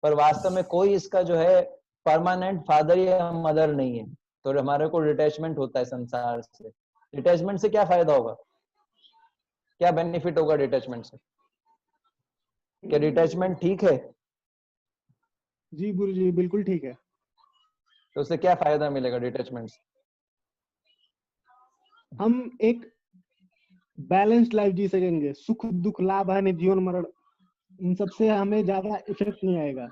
Speaker 3: पर वास्तव में कोई इसका जो है परमानेंट फादर या मदर नहीं है। तो हमारे को डिटैचमेंट होता है संसार से। डिटैचमेंट से क्या फायदा होगा, क्या बेनिफिट होगा डिटैचमेंट से? क्या डिटैचमेंट ठीक है?
Speaker 1: जी गुरु जी, बिल्कुल ठीक है।
Speaker 3: तो उससे क्या फायदा मिलेगा डिटैचमेंट से?
Speaker 1: हम एक बैलेंस्ड लाइफ जी सकेंगे, सुख दुख लाभ हानि जीवन मरण, इन सब से हमें ज्यादा इफेक्ट नहीं आएगा,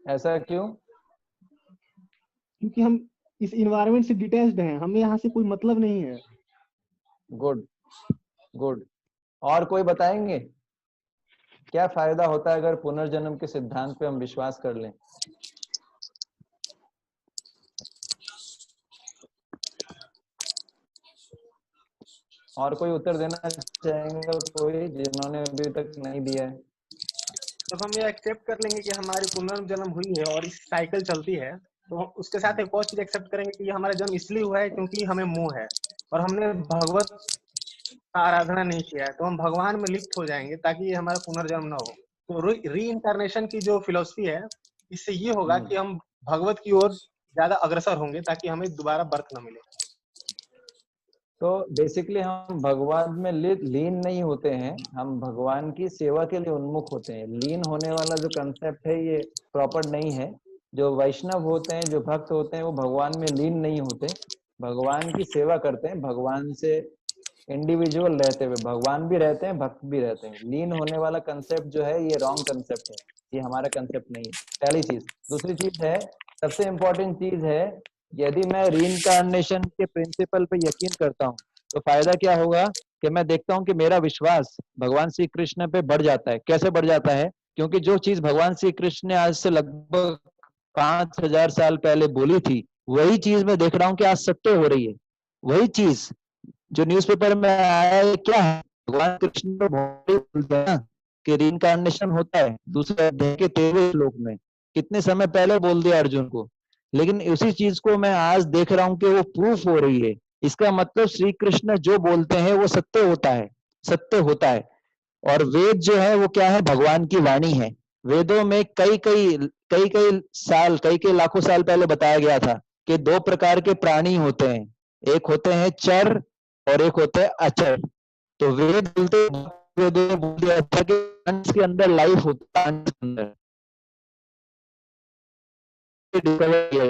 Speaker 3: ऐसा क्यों?
Speaker 1: क्योंकि हम इस इन्वायरमेंट से डिटैच्ड हैं, हमें यहाँ से कोई मतलब नहीं है।
Speaker 3: Good good. और कोई बताएंगे क्या फायदा होता है अगर पुनर्जन्म के सिद्धांत पे हम विश्वास कर लें? और कोई उत्तर देना चाहेंगे कोई, जिन्होंने अभी तक नहीं दिया है?
Speaker 1: जब हम ये एक्सेप्ट कर लेंगे कि हमारी पुनर्जन्म हुई है और इस साइकिल चलती है, तो हम उसके साथ एक और चीज एक्सेप्ट करेंगे कि ये हमारा जन्म इसलिए हुआ है क्योंकि हमें मोह है और हमने भगवत का आराधना नहीं किया है, तो हम भगवान में लिप्त हो जाएंगे ताकि ये हमारा पुनर्जन्म ना हो। तो रीइंकारनेशन की जो फिलोसफी है, इससे ये होगा कि हम भगवत की ओर ज्यादा अग्रसर होंगे ताकि हमें दोबारा बर्थ न मिले।
Speaker 3: तो बेसिकली हम भगवान में लीन नहीं होते हैं, हम भगवान की सेवा के लिए उन्मुख होते हैं। लीन होने वाला जो कंसेप्ट है ये प्रॉपर नहीं है। जो वैष्णव होते हैं, जो भक्त होते हैं, वो भगवान में लीन नहीं होते, भगवान की सेवा करते हैं, भगवान से इंडिविजुअल रहते हुए भगवान भी रहते हैं, भक्त भी रहते हैं। लीन होने वाला कंसेप्ट जो है ये रॉन्ग कंसेप्ट है, ये हमारा कंसेप्ट नहीं है। पहली चीज। दूसरी चीज है, सबसे इम्पोर्टेंट चीज है, यदि मैं रीइंकार्नेशन के प्रिंसिपल पे यकीन करता हूँ तो फायदा क्या होगा कि मैं देखता हूँ कि मेरा विश्वास भगवान श्री कृष्ण पे बढ़ जाता है। कैसे बढ़ जाता है? क्योंकि जो चीज भगवान श्री कृष्ण ने आज से लगभग 5000 साल पहले बोली थी, वही चीज मैं देख रहा हूँ कि आज सत्य हो रही है। वही चीज जो न्यूज़पेपर में आया है, क्या है? भगवान कृष्ण तो बोलते हैं ना कि रीइंकार्नेशन होता है। दूसरे अध्याय के 13वें श्लोक में कितने समय पहले बोल दिया अर्जुन को, लेकिन उसी चीज को मैं आज देख रहा हूं कि वो प्रूफ हो रही है। इसका मतलब श्री कृष्ण जो बोलते हैं वो सत्य होता है, सत्य होता है। और वेद जो है वो क्या है? भगवान की वाणी है। वेदों में कई कई कई कई साल, कई कई लाखों साल पहले बताया गया था कि दो प्रकार के प्राणी होते हैं, एक होते हैं चर और एक होते हैं अचर। तो वेद बोलते, वेदों ने बोल दिया था कि प्लांट्स के अंदर लाइफ होता है, प्लांट्स के अंदर डिस्कवर किया।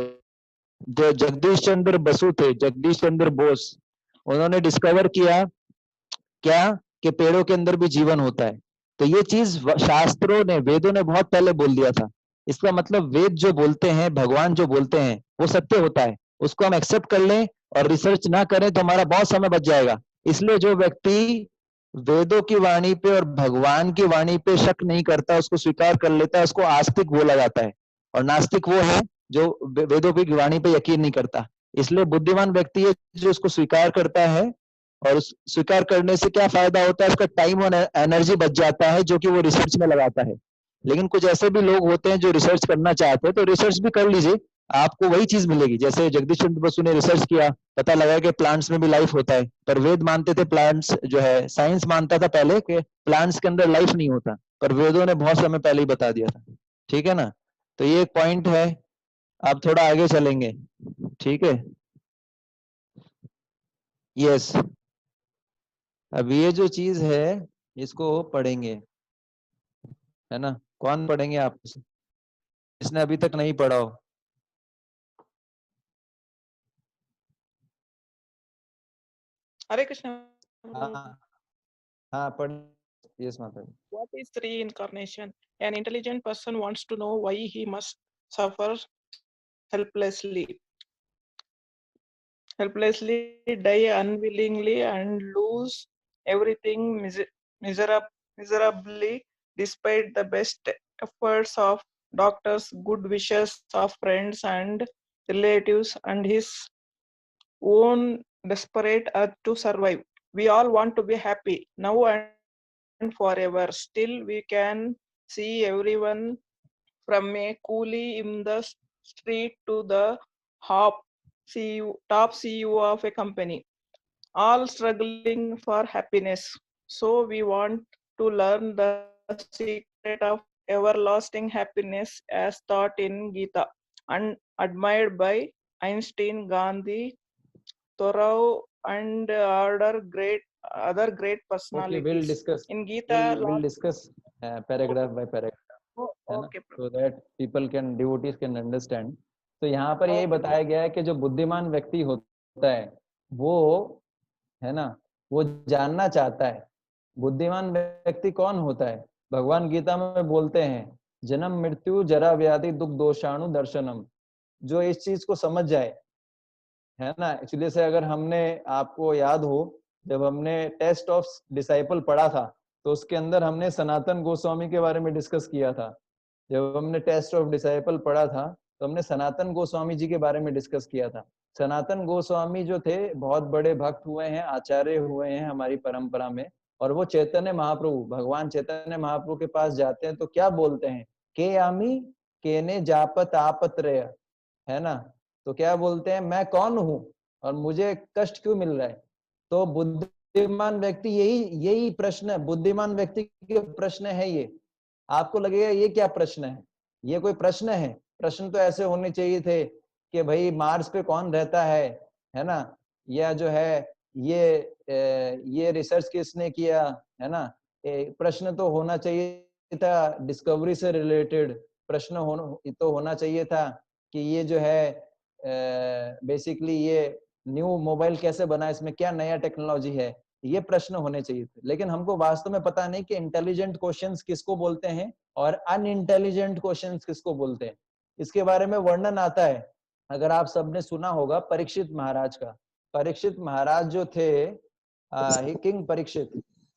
Speaker 3: जो जगदीश चंद्र बसु थे, जगदीश चंद्र बोस, उन्होंने डिस्कवर किया क्या कि पेड़ों के अंदर भी जीवन होता है। तो ये चीज शास्त्रों ने, वेदों ने बहुत पहले बोल दिया था। इसका मतलब वेद जो बोलते हैं, भगवान जो बोलते हैं वो सत्य होता है। उसको हम एक्सेप्ट कर लें और रिसर्च ना करें तो हमारा बहुत समय बच जाएगा। इसलिए जो व्यक्ति वेदों की वाणी पे और भगवान की वाणी पे शक नहीं करता, उसको स्वीकार कर लेता है, उसको आस्तिक वो लगाता है। और नास्तिक वो है जो वेदों की वाणी पे यकीन नहीं करता। इसलिए बुद्धिमान व्यक्ति है जो उसको स्वीकार करता है। और उस स्वीकार करने से क्या फायदा होता है? उसका टाइम और एनर्जी बच जाता है जो कि वो रिसर्च में लगाता है। लेकिन कुछ ऐसे भी लोग होते हैं जो रिसर्च करना चाहते हैं, तो रिसर्च भी कर लीजिए, आपको वही चीज मिलेगी। जैसे जगदीश चंद्र बसु ने रिसर्च किया, पता लगा कि प्लांट्स में भी लाइफ होता है। पर वेद मानते थे, प्लांट्स जो है, साइंस मानता था पहले कि प्लांट्स के अंदर लाइफ नहीं होता, पर वेदों ने बहुत समय पहले ही बता दिया था। ठीक है ना? तो ये एक पॉइंट है। आप थोड़ा आगे चलेंगे, ठीक है? यस, अब ये जो चीज है इसको पढ़ेंगे, है ना? कौन पढ़ेंगे आप, जिसने अभी तक नहीं पढ़ा हो?
Speaker 8: Hare Krishna.
Speaker 3: हाँ हाँ, पढ़। यस माता जी।
Speaker 8: What is reincarnation? An intelligent person wants to know why he must suffer helplessly, die unwillingly, and lose everything miserably, despite the best efforts of doctors, good wishes of friends and relatives, and his own desperate urge to survive. We all want to be happy now and forever. Still, we can see everyone from a coolie in the street to the top CEO of a company, all struggling for happiness. So we want to learn the secret of everlasting happiness as taught in Gita and admired by Einstein, Gandhi, Thoreau, and other great
Speaker 3: Okay, we'll
Speaker 8: personalities.
Speaker 3: discuss.
Speaker 8: In Gita,
Speaker 3: We'll discuss paragraph by paragraph, है ना?
Speaker 8: okay,
Speaker 3: So that people can, devotees can understand. तो यहाँ पर यही बताया गया है कि जो बुद्धिमान व्यक्ति होता है वो, है ना, वो जानना चाहता है। बुद्धिमान व्यक्ति कौन होता है? भगवान गीता में बोलते हैं, जन्म मृत्यु जरा व्याधि दुख दोषाणु दर्शनम। जो इस चीज को समझ जाए, है ना। एक्चुअली से अगर हमने, आपको याद हो, जब हमने टेस्ट ऑफ डिसाइपल पढ़ा था तो उसके अंदर हमने सनातन गोस्वामी के बारे में डिस्कस किया था। जब हमने टेस्ट ऑफ डिसाइपल पढ़ा था तो हमने सनातन गोस्वामी जी के बारे में डिस्कस किया था। सनातन गोस्वामी जो थे बहुत बड़े भक्त हुए हैं, आचार्य हुए हैं हमारी परंपरा में। और वो चैतन्य महाप्रभु, भगवान चैतन्य महाप्रभु के पास जाते हैं तो क्या बोलते हैं? के आमी केने जापत आपत्रय, है ना। तो क्या बोलते हैं? मैं कौन हूं और मुझे कष्ट क्यों मिल रहा है? तो बुद्धिमान व्यक्ति यही यही प्रश्न है, बुद्धिमान व्यक्ति के प्रश्न है ये। आपको लगेगा ये क्या प्रश्न है? ये कोई प्रश्न है? प्रश्न तो ऐसे होने चाहिए थे कि भाई मार्स पे कौन रहता है ना, या जो है ये रिसर्च किसने किया, है ना। प्रश्न तो होना चाहिए था डिस्कवरी से रिलेटेड, प्रश्न तो होना चाहिए था कि ये जो है बेसिकली ये न्यू मोबाइल कैसे बना, इसमें क्या नया टेक्नोलॉजी है। ये प्रश्न होने चाहिए थे, लेकिन हमको वास्तव में पता नहीं कि इंटेलिजेंट क्वेश्चंस किसको बोलते हैं और अनइंटेलिजेंट क्वेश्चंस किसको बोलते हैं। इसके बारे में वर्णन आता है, अगर आप सबने सुना होगा परीक्षित महाराज का। परीक्षित महाराज जो थे किंग परीक्षित,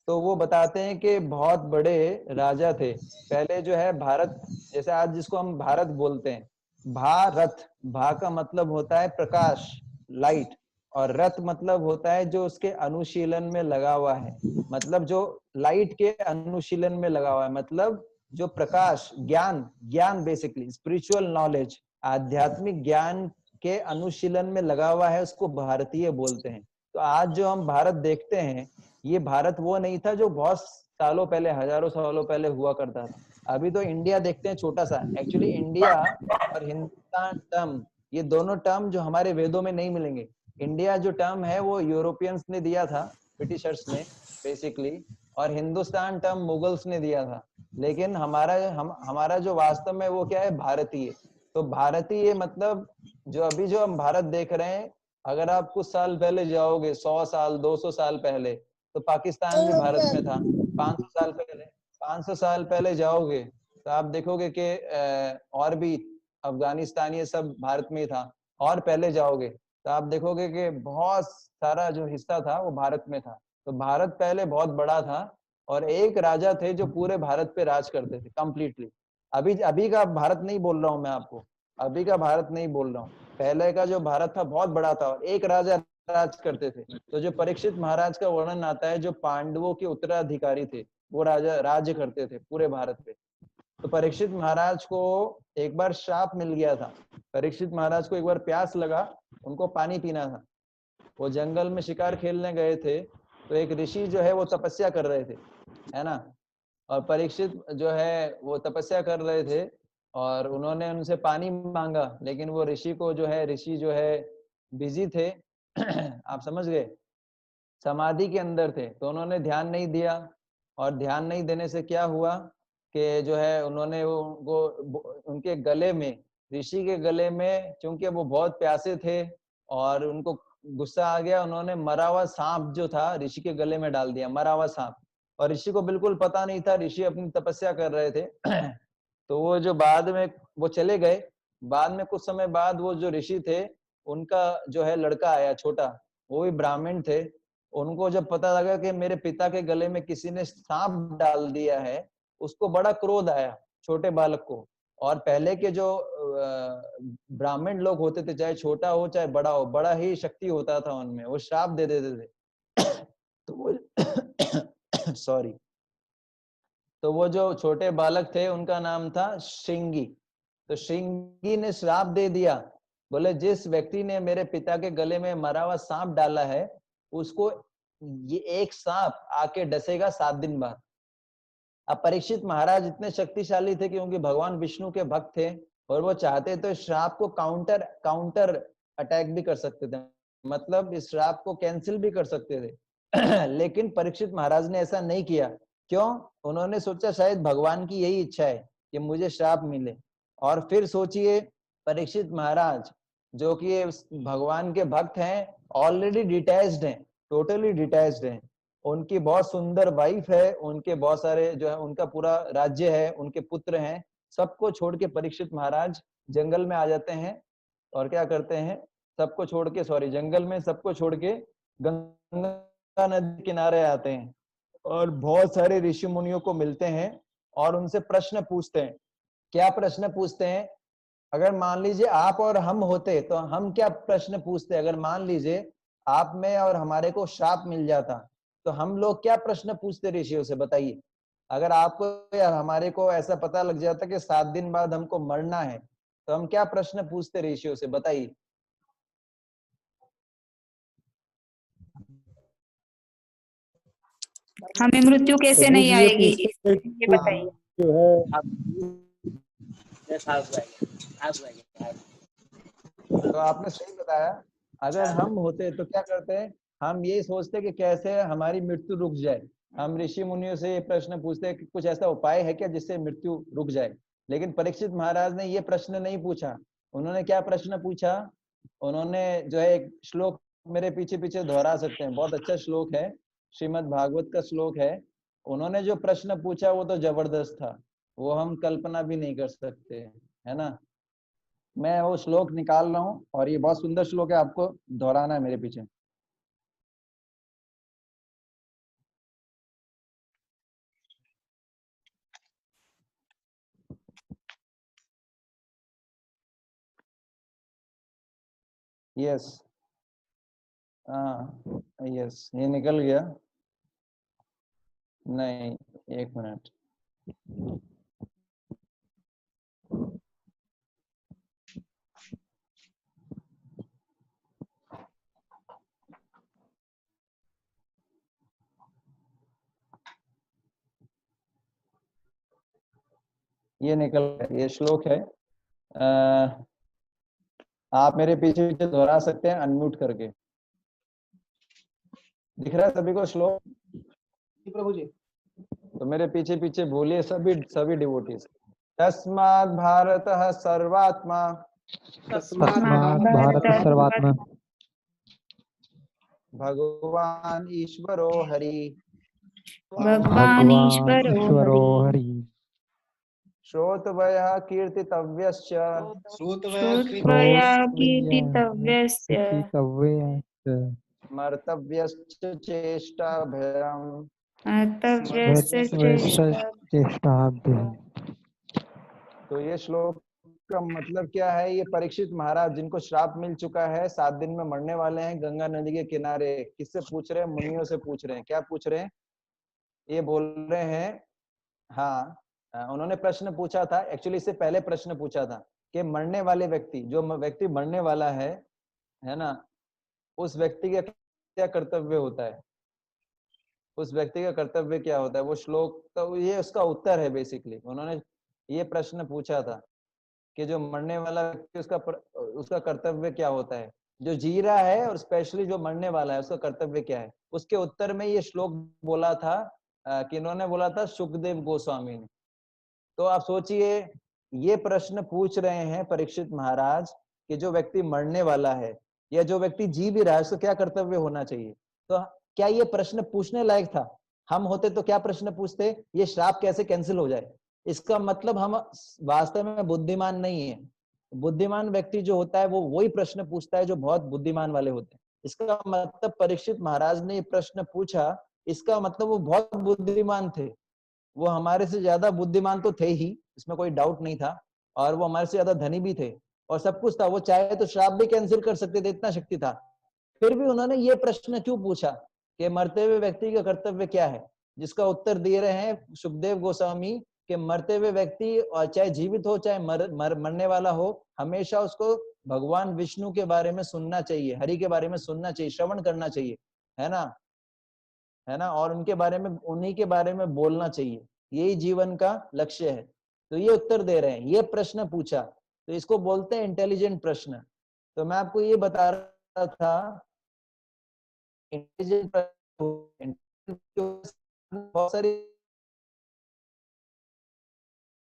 Speaker 3: तो वो बताते हैं कि बहुत बड़े राजा थे। पहले जो है भारत, जैसे आज जिसको हम भारत बोलते हैं, भारत, भा का मतलब होता है प्रकाश, लाइट, और रथ मतलब होता है जो उसके अनुशीलन में लगा हुआ है, मतलब जो लाइट के अनुशीलन में लगा हुआ है, मतलब जो प्रकाश, ज्ञान, ज्ञान बेसिकली स्पिरिचुअल नॉलेज, आध्यात्मिक ज्ञान के अनुशीलन में लगा हुआ है, उसको भारतीय बोलते हैं। तो आज जो हम भारत देखते हैं, ये भारत वो नहीं था जो बहुत सालों पहले, हजारों सालों पहले हुआ करता था। अभी तो इंडिया देखते हैं छोटा सा। एक्चुअली इंडिया और हिंदुस्तान टर्म, ये दोनों टर्म जो हमारे वेदों में नहीं मिलेंगे। इंडिया जो टर्म है वो यूरोपियंस ने दिया था, ब्रिटिशर्स ने बेसिकली, और हिंदुस्तान टर्म मुगल्स ने दिया था। लेकिन हमारा जो वास्तव में वो क्या है, भारतीय। तो भारतीय मतलब जो अभी जो हम भारत देख रहे हैं, अगर आप कुछ साल पहले जाओगे, 100 साल 200 साल पहले, तो पाकिस्तान भी भारत में था। 500 साल पहले जाओगे तो आप देखोगे कि और भी अफगानिस्तान ये सब भारत में ही था। और पहले जाओगे तो आप देखोगे कि बहुत सारा जो हिस्सा था वो भारत में था। तो भारत पहले बहुत बड़ा था और एक राजा थे जो पूरे भारत पे राज करते थे कंप्लीटली। अभी का भारत नहीं बोल रहा हूँ मैं आपको, अभी का भारत नहीं बोल रहा हूँ। पहले का जो भारत था बहुत बड़ा था और एक राजा राज करते थे। तो जो परीक्षित महाराज का वर्णन आता है, जो पांडवों के उत्तराधिकारी थे, वो राजा राज्य करते थे पूरे भारत पे। तो परीक्षित महाराज को एक बार श्राप मिल गया था। परीक्षित महाराज को एक बार प्यास लगा, उनको पानी पीना था। वो जंगल में शिकार खेलने गए थे, तो एक ऋषि जो है वो तपस्या कर रहे थे, है ना। और परीक्षित जो है वो तपस्या कर रहे थे और उन्होंने उनसे पानी मांगा, लेकिन वो ऋषि जो है बिजी थे आप समझ गए, समाधि के अंदर थे, तो उन्होंने ध्यान नहीं दिया। और ध्यान नहीं देने से क्या हुआ कि जो है उन्होंने उनके गले में, ऋषि के गले में, क्योंकि वो बहुत प्यासे थे और उनको गुस्सा आ गया, उन्होंने मरा हुआ सांप जो था ऋषि के गले में डाल दिया, मरा हुआ सांप। और ऋषि को बिल्कुल पता नहीं था, ऋषि अपनी तपस्या कर रहे थे तो वो जो बाद में वो चले गए। बाद में कुछ समय बाद वो जो ऋषि थे, उनका जो है लड़का आया छोटा, वो भी ब्राह्मण थे। उनको जब पता लगा कि मेरे पिता के गले में किसी ने सांप डाल दिया है, उसको बड़ा क्रोध आया छोटे बालक को। और पहले के जो ब्राह्मण लोग होते थे, चाहे छोटा हो चाहे बड़ा हो, बड़ा ही शक्ति होता था उनमें, वो श्राप दे देते थे तो वो सॉरी, तो वो जो छोटे बालक थे उनका नाम था श्रृंगी। तो श्रृंगी ने श्राप दे दिया, बोले जिस व्यक्ति ने मेरे पिता के गले में मरा हुआ सांप डाला है, उसको ये एक सांप आके डसेगा 7 दिन बाद। अब परीक्षित महाराज इतने शक्तिशाली थे क्योंकि भगवान विष्णु के भक्त थे, और वो चाहते तो श्राप को काउंटर अटैक भी कर सकते थे, मतलब इस श्राप को कैंसिल भी कर सकते थे लेकिन परीक्षित महाराज ने ऐसा नहीं किया। क्यों? उन्होंने सोचा शायद भगवान की यही इच्छा है कि मुझे श्राप मिले। और फिर सोचिए, परीक्षित महाराज जो कि भगवान के भक्त हैं, ऑलरेडी डिटैच्ड हैं, टोटली डिटैच्ड हैं, उनकी बहुत सुंदर वाइफ है, उनके बहुत सारे जो है उनका पूरा राज्य है, उनके पुत्र हैं, सबको छोड़ के परीक्षित महाराज जंगल में आ जाते हैं। और क्या करते हैं, सबको छोड़ के, सॉरी, जंगल में सबको छोड़ के गंगा नदी किनारे आते हैं और बहुत सारे ऋषि मुनियों को मिलते हैं और उनसे प्रश्न पूछते हैं। क्या प्रश्न पूछते हैं? अगर मान लीजिए आप और हम होते तो हम क्या प्रश्न पूछते? अगर मान लीजिए आप में और हमारे को श्राप मिल जाता तो हम लोग क्या प्रश्न पूछते ऋषियों से, बताइए। अगर आपको या हमारे को ऐसा पता लग जाता कि 7 दिन बाद हमको मरना है, तो हम क्या प्रश्न पूछते ऋषियों से, बताइए।
Speaker 5: हमें मृत्यु कैसे नहीं
Speaker 7: ये
Speaker 5: आएगी,
Speaker 7: पूछते
Speaker 5: ये बताइए।
Speaker 7: जो है
Speaker 3: तो आपने सही बताया। अगर हम होते तो क्या करते हैं, हम ये सोचते कि कैसे हमारी मृत्यु रुक जाए। हम ऋषि मुनियों से ये प्रश्न पूछते हैं कि कुछ ऐसा उपाय है क्या जिससे मृत्यु रुक जाए। लेकिन परीक्षित महाराज ने ये प्रश्न नहीं पूछा। उन्होंने क्या प्रश्न पूछा? उन्होंने जो है एक श्लोक मेरे पीछे पीछे दोहरा सकते हैं, बहुत अच्छा श्लोक है, श्रीमद् भागवत का श्लोक है। उन्होंने जो प्रश्न पूछा वो तो जबरदस्त था, वो हम कल्पना भी नहीं कर सकते, है ना। मैं वो श्लोक निकाल रहा हूँ और ये बहुत सुंदर श्लोक है, आपको दोहराना है मेरे पीछे। यस, हाँ यस, ये निकल गया। नहीं, एक मिनट। ये निकल गया, ये श्लोक है। आप मेरे पीछे पीछे दोहरा सकते हैं अनम्यूट करके। दिख रहा है सभी को श्लोक?
Speaker 1: जी प्रभु जी।
Speaker 3: तो मेरे पीछे पीछे बोलिए सभी डिवोटीज। तस्मात् भारतः सर्वात्मा
Speaker 1: तस्मात्
Speaker 5: भारत सर्वात्मा
Speaker 3: भगवान ईश्वरो हरि
Speaker 5: भगवान ईश्वरो हरि
Speaker 3: श्रोतवयः कीर्तितव्यश्च
Speaker 5: श्रुत्वया कीर्तितव्यस्य
Speaker 3: मर्तव्यश्च चेष्टाभयम्
Speaker 5: कर्तव्यस्य चेष्टाभ्याम्।
Speaker 3: तो ये श्लोक का मतलब क्या है? ये परीक्षित महाराज जिनको श्राप मिल चुका है, 7 दिन में मरने वाले हैं, गंगा नदी के किनारे। किससे पूछ रहे हैं? मुनियों से पूछ रहे हैं। क्या पूछ रहे हैं? ये बोल रहे हैं, हाँ उन्होंने प्रश्न पूछा था, एक्चुअली इससे पहले प्रश्न पूछा था कि मरने वाले व्यक्ति, जो व्यक्ति मरने वाला है ना, उस व्यक्ति का क्या कर्तव्य होता है, उस व्यक्ति का कर्तव्य क्या होता है। वो श्लोक, तो ये उसका उत्तर है। बेसिकली उन्होंने ये प्रश्न पूछा था कि जो मरने वाला व्यक्ति, उसका कर्तव्य क्या होता है, जो जी रहा है और स्पेशली जो मरने वाला है उसका कर्तव्य क्या है। उसके उत्तर में ये श्लोक बोला था कि इन्होंने बोला था सुखदेव गोस्वामी ने। तो आप सोचिए, ये प्रश्न पूछ रहे हैं परीक्षित महाराज कि जो व्यक्ति मरने वाला है या जो व्यक्ति जी भी रहा है उसका क्या कर्तव्य होना चाहिए। तो क्या ये प्रश्न पूछने लायक था? हम होते तो क्या प्रश्न पूछते? ये श्राप कैसे कैंसिल हो जाए। इसका मतलब हम वास्तव में बुद्धिमान नहीं है। बुद्धिमान व्यक्ति जो होता है वो वही प्रश्न पूछता है जो बहुत बुद्धिमान वाले होते हैं। इसका मतलब परीक्षित महाराज ने ये प्रश्न पूछा, इसका मतलब वो बहुत बुद्धिमान थे। वो हमारे से ज्यादा बुद्धिमान तो थे ही, इसमें कोई डाउट नहीं था, और वो हमारे से ज्यादा धनी भी थे और सब कुछ था। वो चाहे तो श्राप भी कैंसिल कर सकते थे, इतना शक्ति था। फिर भी उन्होंने ये प्रश्न क्यों पूछा कि मरते हुए व्यक्ति का कर्तव्य क्या है, जिसका उत्तर दे रहे हैं सुखदेव गोस्वामी कि मरते हुए व्यक्ति, और चाहे जीवित हो चाहे मरने वाला हो, हमेशा उसको भगवान विष्णु के बारे में सुनना चाहिए, हरि के बारे में सुनना चाहिए, श्रवण करना चाहिए, है ना, और उनके बारे में, उन्हीं के बारे में बोलना चाहिए। यही जीवन का लक्ष्य है। तो ये उत्तर दे रहे हैं, ये प्रश्न पूछा, तो इसको बोलते हैं इंटेलिजेंट प्रश्न। तो मैं आपको ये बता रहा था, इंटेलिजेंट बहुत सारी,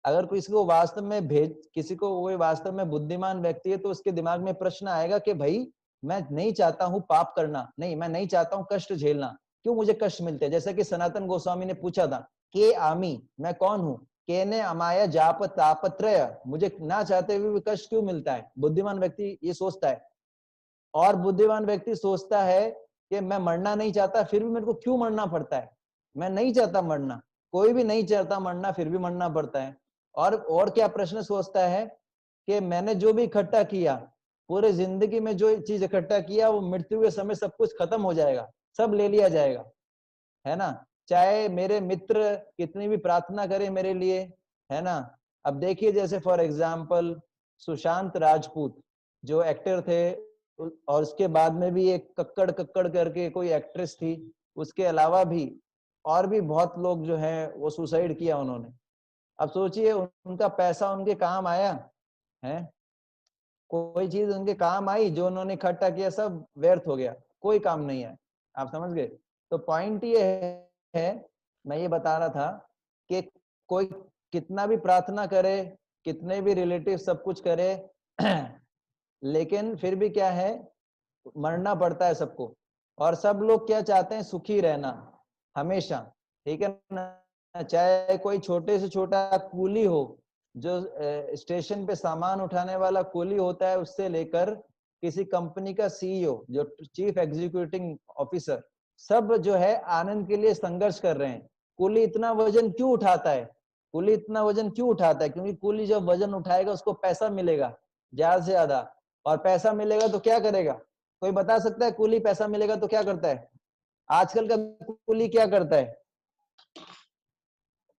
Speaker 3: अगर किसी को वास्तव में किसी को वो वास्तव में बुद्धिमान व्यक्ति है तो उसके दिमाग में प्रश्न आएगा कि भाई मैं नहीं चाहता हूं पाप करना, नहीं मैं नहीं चाहता हूं कष्ट झेलना, क्यों मुझे कष्ट मिलते हैं। जैसे कि सनातन गोस्वामी ने पूछा था के आमी, मैं कौन हूं, केने अमाया जाप तापत्रय, मुझे ना चाहते हुए भी कष्ट क्यों मिलता है। बुद्धिमान व्यक्ति ये सोचता है। और बुद्धिमान व्यक्ति सोचता है कि मैं मरना नहीं चाहता, फिर भी मेरे को क्यों मरना पड़ता है, मैं नहीं चाहता मरना, कोई भी नहीं चाहता मरना, फिर भी मरना पड़ता है। और क्या प्रश्न सोचता है कि मैंने जो भी इकट्ठा किया, पूरे जिंदगी में जो चीज इकट्ठा किया, वो मृत्यु के समय सब कुछ खत्म हो जाएगा, सब ले लिया जाएगा, है ना। चाहे मेरे मित्र कितनी भी प्रार्थना करें मेरे लिए, है ना। अब देखिए, जैसे फॉर एग्जाम्पल सुशांत राजपूत जो एक्टर थे, और उसके बाद में भी एक कक्कड़ करके कोई एक्ट्रेस थी, उसके अलावा भी और भी बहुत लोग जो है वो सुसाइड किया उन्होंने। अब सोचिए, उनका पैसा उनके काम आया है, कोई चीज उनके काम आई, जो उन्होंने इकट्ठा किया सब व्यर्थ हो गया, कोई काम नहीं है। आप समझ गए। तो पॉइंट ये है, मैं ये बता रहा था कि कोई कितना भी प्रार्थना करे, कितने भी रिलेटिव सब कुछ करे लेकिन फिर भी क्या है, मरना पड़ता है सबको। और सब लोग क्या चाहते हैं, सुखी रहना हमेशा, ठीक है ना। चाहे कोई छोटे से छोटा कूली हो, जो स्टेशन पे सामान उठाने वाला कूली होता है, उससे लेकर किसी कंपनी का सीईओ, जो चीफ एग्जीक्यूटिव ऑफिसर, सब जो है आनंद के लिए संघर्ष कर रहे हैं। कूली इतना वजन क्यों उठाता है? कूली इतना वजन क्यों उठाता है? क्योंकि कूली जब वजन उठाएगा उसको पैसा मिलेगा ज्यादा से ज्यादा, और पैसा मिलेगा तो क्या करेगा? कोई बता सकता है? कूली पैसा मिलेगा तो क्या करता है? आजकल का कूली क्या करता है?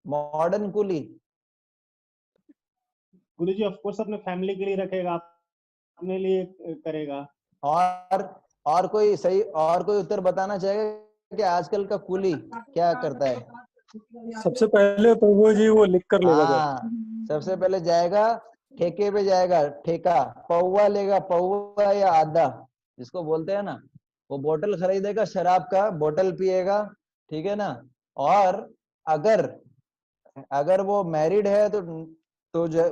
Speaker 3: Modern coolie
Speaker 1: Guru ji of course अपने फैमिली के लिए रखेगा, अपने लिए करेगा।
Speaker 3: और कोई सही, और कोई उत्तर बताना चाहेगा कि आजकल का कूली क्या करता है?
Speaker 6: सबसे पहले तो वो जी वो लिख कर लेगा जाके।
Speaker 3: हाँ, सबसे पहले जाएगा ठेके पे, जाएगा ठेका, पौवा लेगा, पौवा या आधा जिसको बोलते हैं ना, वो बोतल खरीदेगा शराब का, बोतल पिएगा, ठीक है ना। और अगर वो मैरिड है तो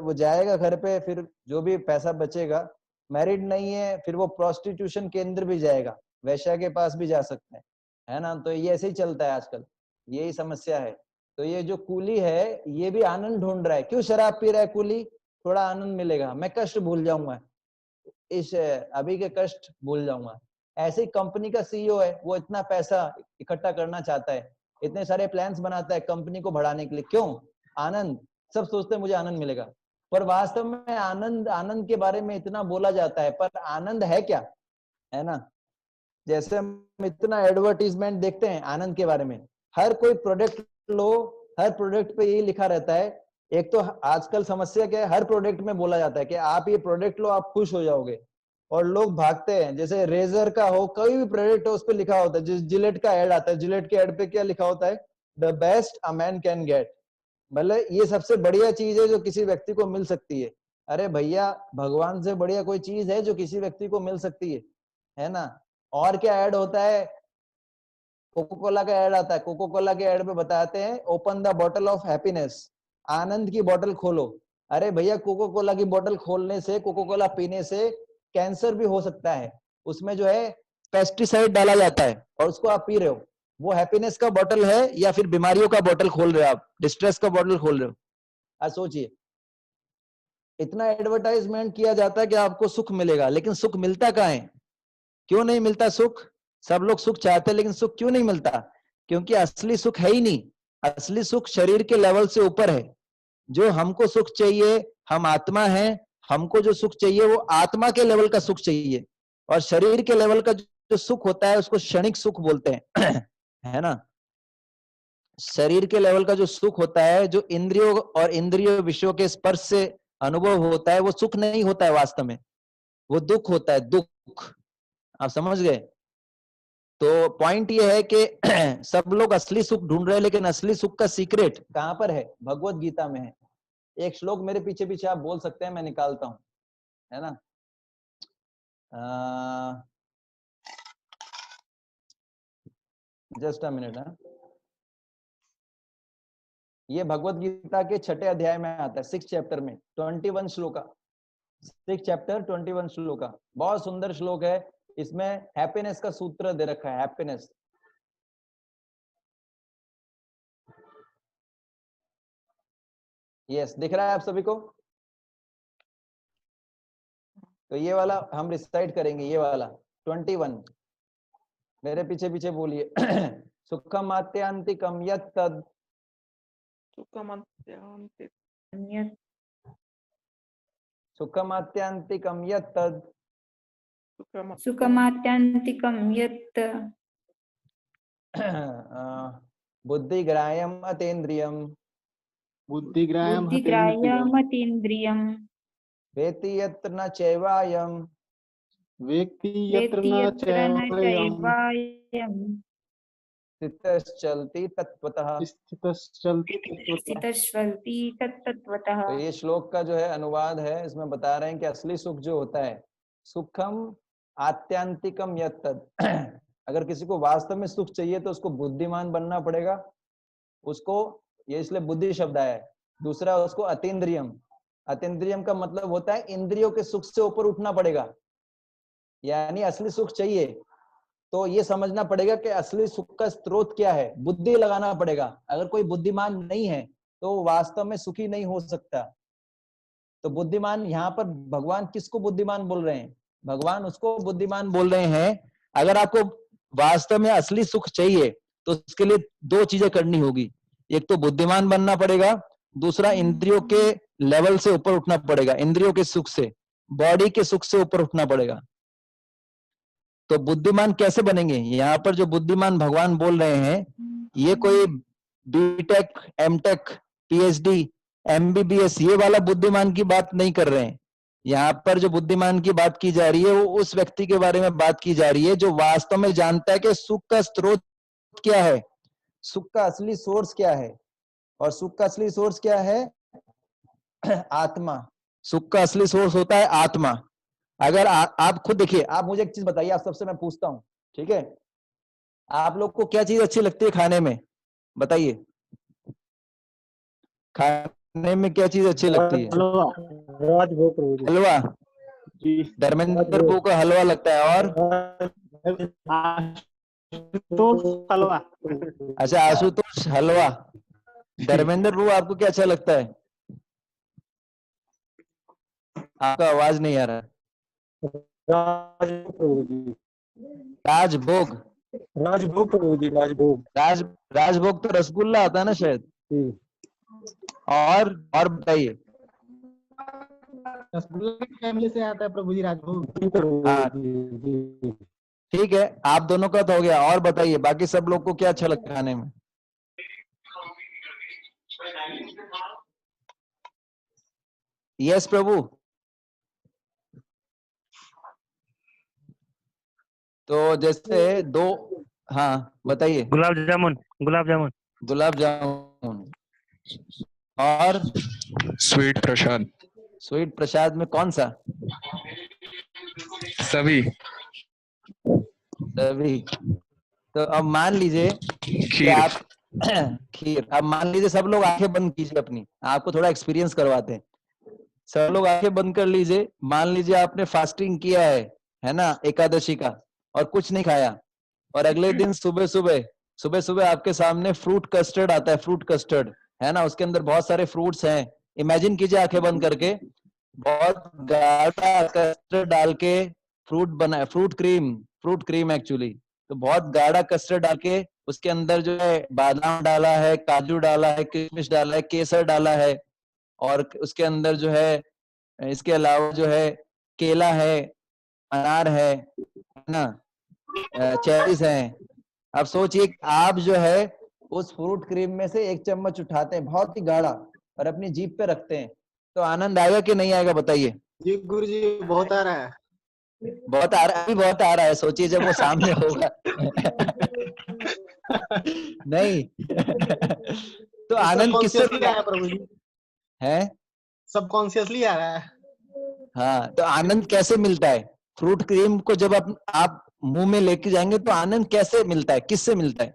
Speaker 3: वो जाएगा घर पे, फिर जो भी पैसा बचेगा। मैरिड नहीं है, फिर वो प्रोस्टिट्यूशन केंद्र भी जाएगा, वैश्या के पास भी जा सकते हैं, है ना। तो ये ऐसे ही चलता है आजकल, यही समस्या है। तो ये जो कूली है, ये भी आनंद ढूंढ रहा है। क्यों शराब पी रहा है कूली? थोड़ा आनंद मिलेगा, मैं कष्ट भूल जाऊंगा, इस अभी के कष्ट भूल जाऊंगा। ऐसे ही कंपनी का सीईओ है, वो इतना पैसा इकट्ठा करना चाहता है, इतने सारे प्लान्स बनाता है कंपनी को बढ़ाने के लिए। क्यों? आनंद। सब सोचते हैं मुझे आनंद मिलेगा, पर वास्तव में आनंद के बारे में इतना बोला जाता है, पर आनंद है क्या? है ना। जैसे हम इतना एडवर्टीजमेंट देखते हैं आनंद के बारे में, हर कोई प्रोडक्ट लो, हर प्रोडक्ट पे यही लिखा रहता है। एक तो आजकल समस्या क्या है, हर प्रोडक्ट में बोला जाता है कि आप ये प्रोडक्ट लो, आप खुश हो जाओगे, और लोग भागते हैं। जैसे रेजर का हो, कोई भी प्रोडक्ट हो, उस पर लिखा होता है। जिलेट का एड आता है, जिलेट के एड पे क्या लिखा होता है? The best a man can get. मतलब ये सबसे बढ़िया चीज है जो किसी व्यक्ति को मिल सकती है। अरे भैया, भगवान से बढ़िया कोई चीज है जो किसी व्यक्ति को मिल सकती है ना। और क्या ऐड होता है? कोको कोला का ऐड आता है। कोको कोला के ऐड में बताते हैं, open the bottle of happiness, आनंद की बोतल खोलो। अरे भैया, कोको कोला की बोतल खोलने से, कोको कोला पीने से कैंसर भी हो सकता है। उसमें जो है पेस्टिसाइड डाला जाता है, और उसको आप पी रहे हो। वो हैप्पीनेस का बोतल है या फिर बीमारियों का बोतल खोल रहे हो आप, डिस्ट्रेस का बोतल खोल रहे हो? आज सोचिए, इतना एडवर्टाइजमेंट किया जाता है कि आपको सुख मिलेगा, लेकिन सुख मिलता कहाँ है? क्यों नहीं मिलता सुख? सब लोग सुख चाहते हैं, लेकिन सुख क्यों नहीं मिलता? क्योंकि असली सुख है ही नहीं। असली सुख शरीर के लेवल से ऊपर है। जो हमको सुख चाहिए, हम आत्मा हैं, हमको जो सुख चाहिए वो आत्मा के लेवल का सुख चाहिए, और शरीर के लेवल का जो सुख होता है उसको क्षणिक सुख बोलते हैं है ना। शरीर के लेवल का जो सुख होता है, जो इंद्रियों और इंद्रिय विषयों के स्पर्श से अनुभव होता है, वो सुख नहीं होता है वास्तव में, वो दुख होता है, दुख। आप समझ गए? तो पॉइंट ये है कि सब लोग असली सुख ढूंढ रहे हैं, लेकिन असली सुख का सीक्रेट कहां पर है? भगवत गीता में है। एक श्लोक मेरे पीछे पीछे आप बोल सकते हैं, मैं निकालता हूं, है ना। जस्ट अ मिनट है। ये भगवत गीता के 6ठे अध्याय में आता है, 6 चैप्टर में 21 श्लोका, 6 चैप्टर 21 श्लोका। बहुत सुंदर श्लोक है। इसमें हैप्पीनेस का सूत्र दे रखा है, हैप्पीनेस। यस, दिख रहा है आप सभी को? तो ये वाला हम रिसाइट करेंगे, ये वाला 21। मेरे पीछे पीछे बोलिए सुखम आत्यांतिकम यत् तद, सुखम आत्यांतिकम यत् तद,
Speaker 5: सुखमात्यन्तिकं यत्
Speaker 3: बुद्धिग्राह्यम अतीन्द्रियम,
Speaker 1: बुद्धिग्राह्यम
Speaker 5: बुद्धिग्राह्यमतीन्द्रियं
Speaker 3: वेत्ति यत्र न चैवायम,
Speaker 1: व्यक्ति यत्र
Speaker 5: वेत्ति
Speaker 1: न
Speaker 5: यत्र न
Speaker 1: चैवयम्
Speaker 5: चैवायं
Speaker 3: स्थितश्चलति तत्त्वतः।
Speaker 1: स्थितश्चलति तत्त्वतः।
Speaker 5: स्थितश्चलति तत्तत्त्वतः।
Speaker 3: तो ये श्लोक का जो है अनुवाद है, इसमें बता रहे हैं कि असली सुख जो होता है, सुखम आत्यांतिकम यत् तद। अगर किसी को वास्तव में सुख चाहिए तो उसको बुद्धिमान बनना पड़ेगा। उसको, ये इसलिए बुद्धि शब्द आया है। दूसरा, उसको अतीन्द्रियम, अतीन्द्रियम का मतलब होता है इंद्रियों के सुख से ऊपर उठना पड़ेगा। यानी असली सुख चाहिए तो ये समझना पड़ेगा कि असली सुख का स्रोत क्या है, बुद्धि लगाना पड़ेगा। अगर कोई बुद्धिमान नहीं है तो वो वास्तव में सुखी नहीं हो सकता। तो बुद्धिमान, यहाँ पर भगवान किसको बुद्धिमान बोल रहे हैं? भगवान उसको बुद्धिमान बोल रहे हैं, अगर आपको वास्तव में असली सुख चाहिए तो उसके लिए दो चीजें करनी होगी। एक तो बुद्धिमान बनना पड़ेगा, दूसरा इंद्रियों के लेवल से ऊपर उठना पड़ेगा, इंद्रियों के सुख से, बॉडी के सुख से ऊपर उठना पड़ेगा। तो बुद्धिमान कैसे बनेंगे? यहाँ पर जो बुद्धिमान भगवान बोल रहे हैं, ये कोई बीटेक, एमटेक, पीएचडी, एमबीबीएस ये वाला बुद्धिमान की बात नहीं कर रहे हैं। यहाँ पर जो बुद्धिमान की बात की जा रही है वो उस व्यक्ति के बारे में बात की जा रही है जो वास्तव में जानता है कि सुख का स्रोत क्या है, सुख का असली सोर्स क्या है। और सुख का असली सोर्स क्या है? आत्मा। सुख का असली सोर्स होता है आत्मा। अगर आप खुद देखिए, आप मुझे एक चीज बताइए, आप सबसे मैं पूछता हूं, ठीक है? आप लोग को क्या चीज अच्छी लगती है खाने में? बताइए, खाने में क्या चीज अच्छी लगती है?
Speaker 1: राजभोग प्रभु जी।
Speaker 3: हलवा।
Speaker 1: जी।
Speaker 3: धर्मेंद्र प्रभु को हलवा लगता है। और
Speaker 1: हलवा।
Speaker 3: अच्छा, आशुतोष हलवा। धर्मेंद्र प्रभु आपको क्या अच्छा लगता है? आपका आवाज नहीं आ रहा है। राजभोग।
Speaker 1: राजभोग प्रभु जी, राजभोग।
Speaker 3: राजभोग तो रसगुल्ला आता है ना शायद। और बताइए।
Speaker 1: रसगुल्ला की फैमिली से आता है प्रभु जी राजभोग।
Speaker 3: हाँ ठीक है, आप दोनों का तो हो गया। और बताइए बाकी सब लोग को क्या अच्छा लगता है खाने में? यस प्रभु। तो जैसे दो, हाँ बताइए।
Speaker 9: गुलाब जामुन। गुलाब जामुन।
Speaker 3: गुलाब जामुन। और
Speaker 10: स्वीट प्रसाद।
Speaker 3: स्वीट प्रसाद में कौन सा?
Speaker 10: सभी।
Speaker 3: सभी। तो अब मान लीजिए कि आप खीर, अब मान लीजिए सब लोग आंखें बंद कीजिए अपनी, आपको थोड़ा एक्सपीरियंस करवाते हैं। सब लोग आंखें बंद कर लीजिए। मान लीजिए आपने फास्टिंग किया है ना, एकादशी का, और कुछ नहीं खाया, और अगले दिन सुबह सुबह आपके सामने फ्रूट कस्टर्ड आता है, फ्रूट कस्टर्ड है ना, उसके अंदर बहुत सारे फ्रूट्स हैं। इमेजिन कीजिए आंखें बंद करके, बहुत गाढ़ा कस्टर्ड डाल के फ्रूट बना, फ्रूट क्रीम एक्चुअली, तो बहुत गाढ़ा कस्टर्ड डाल के उसके अंदर जो है बादाम डाला है, काजू डाला है, किशमिश डाला है, केसर डाला है, और उसके अंदर जो है इसके अलावा जो है केला है, अनार है ना, चेरीज हैं। अब सोचिए आप जो है उस फ्रूट क्रीम में से एक चम्मच उठाते हैं बहुत ही गाढ़ा और अपनी जीभ पे रखते हैं, तो आनंद आएगा कि नहीं आएगा बताइए?
Speaker 1: जी गुरु जी, बहुत आ रहा है।
Speaker 3: बहुत आ रहा है, अभी बहुत आ रहा है। सोचिए जब वो सामने होगा। नहीं। तो आनंद किससे
Speaker 1: प्रभु जी
Speaker 3: है?
Speaker 1: सबकॉन्शियसली आ रहा है।
Speaker 3: हाँ, तो आनंद कैसे मिलता है? फ्रूट क्रीम को जब आप मुंह में लेके जाएंगे तो आनंद कैसे मिलता है, किससे मिलता है?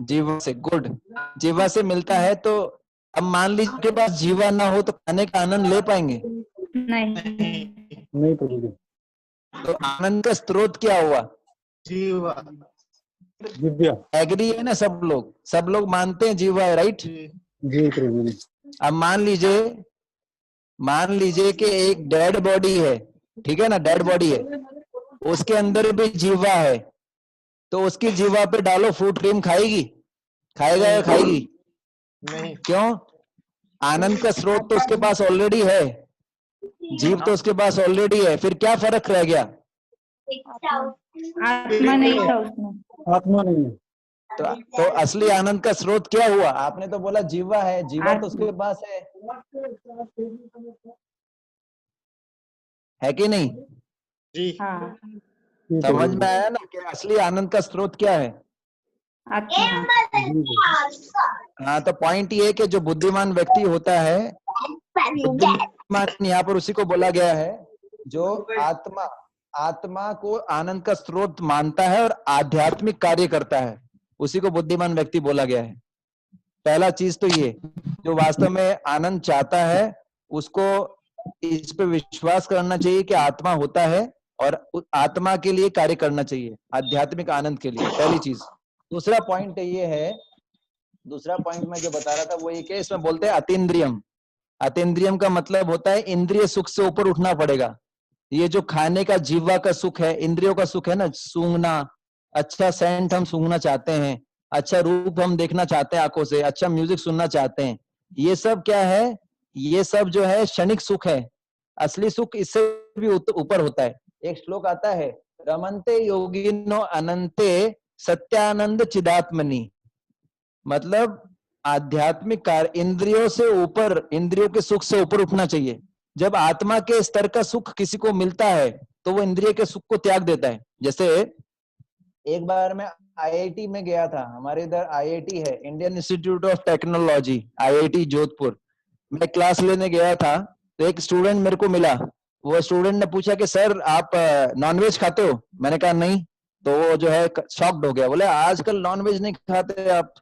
Speaker 3: जीवा से। गुड, जीवा से मिलता है। तो अब मान लीजिए आपके पास जीवा ना हो तो खाने का आनंद ले पाएंगे?
Speaker 1: नहीं प्रभु जी।
Speaker 3: तो आनंद का स्रोत क्या हुआ?
Speaker 1: जीवा।
Speaker 3: एग्री है ना सब लोग मानते हैं जीवा है, राइट?
Speaker 1: जी प्रभु जी।
Speaker 3: अब मान लीजिए कि एक डेड बॉडी है, ठीक है ना, डेड बॉडी है, उसके अंदर भी जीवा है, तो उसकी जीवा पे डालो फ्रूट क्रीम, खाएगा या खाएगी?
Speaker 1: नहीं।
Speaker 3: क्यों? आनंद का स्रोत तो उसके पास ऑलरेडी है, जीव तो उसके पास ऑलरेडी है, फिर क्या फर्क रह गया?
Speaker 5: आत्मा नहीं था उसमें।
Speaker 1: आत्मा नहीं।
Speaker 3: तो असली आनंद का स्रोत क्या हुआ? आपने तो बोला जीवा है, जीवा तो उसके पास है कि नहीं?
Speaker 1: जी
Speaker 5: हाँ।
Speaker 3: समझ में आया ना कि असली आनंद का स्रोत क्या है? हाँ, तो पॉइंट ये है कि जो बुद्धिमान व्यक्ति होता है, बुद्धिमान यहाँ पर उसी को बोला गया है जो आत्मा को आनंद का स्रोत मानता है और आध्यात्मिक कार्य करता है, उसी को बुद्धिमान व्यक्ति बोला गया है। पहला चीज तो ये, जो वास्तव में आनंद चाहता है उसको इस पे विश्वास करना चाहिए कि आत्मा होता है और आत्मा के लिए कार्य करना चाहिए, आध्यात्मिक आनंद के लिए, पहली चीज। दूसरा पॉइंट ये है, दूसरा पॉइंट मैं जो बता रहा था वो ये कि इसमें बोलते हैं अतीन्द्रियम। अतीन्द्रियम का मतलब होता है इंद्रिय सुख से ऊपर उठना पड़ेगा। ये जो खाने का जीवा का सुख है, इंद्रियों का सुख है ना, सूंघना, अच्छा सेंट हम सूंघना चाहते हैं, अच्छा रूप हम देखना चाहते हैं आंखों से, अच्छा म्यूजिक सुनना चाहते हैं, ये सब क्या है, ये सब जो है क्षणिक सुख है। असली सुख इससे भी ऊपर होता है। एक श्लोक आता है, रमन्ते योगिनो अनंते सत्यानंद चिदात्मनि। मतलब आध्यात्मिक कार्य इंद्रियों से ऊपर, इंद्रियों के सुख से ऊपर उठना चाहिए। जब आत्मा के स्तर का सुख किसी को मिलता है तो वो इंद्रिय के सुख को त्याग देता है। जैसे एक बार मैं आईआईटी में गया था, हमारे इधर आईआईटी है, Indian institute of technology, IIT Jodhpur. मैं क्लास लेने गया था तो एक स्टूडेंट मेरे को मिला। वो स्टूडेंट ने पूछा कि सर आप नॉनवेज खाते हो? मैंने कहा नहीं। तो वो जो है शॉक्ड हो गया, बोले आजकल नॉनवेज नहीं खाते आप,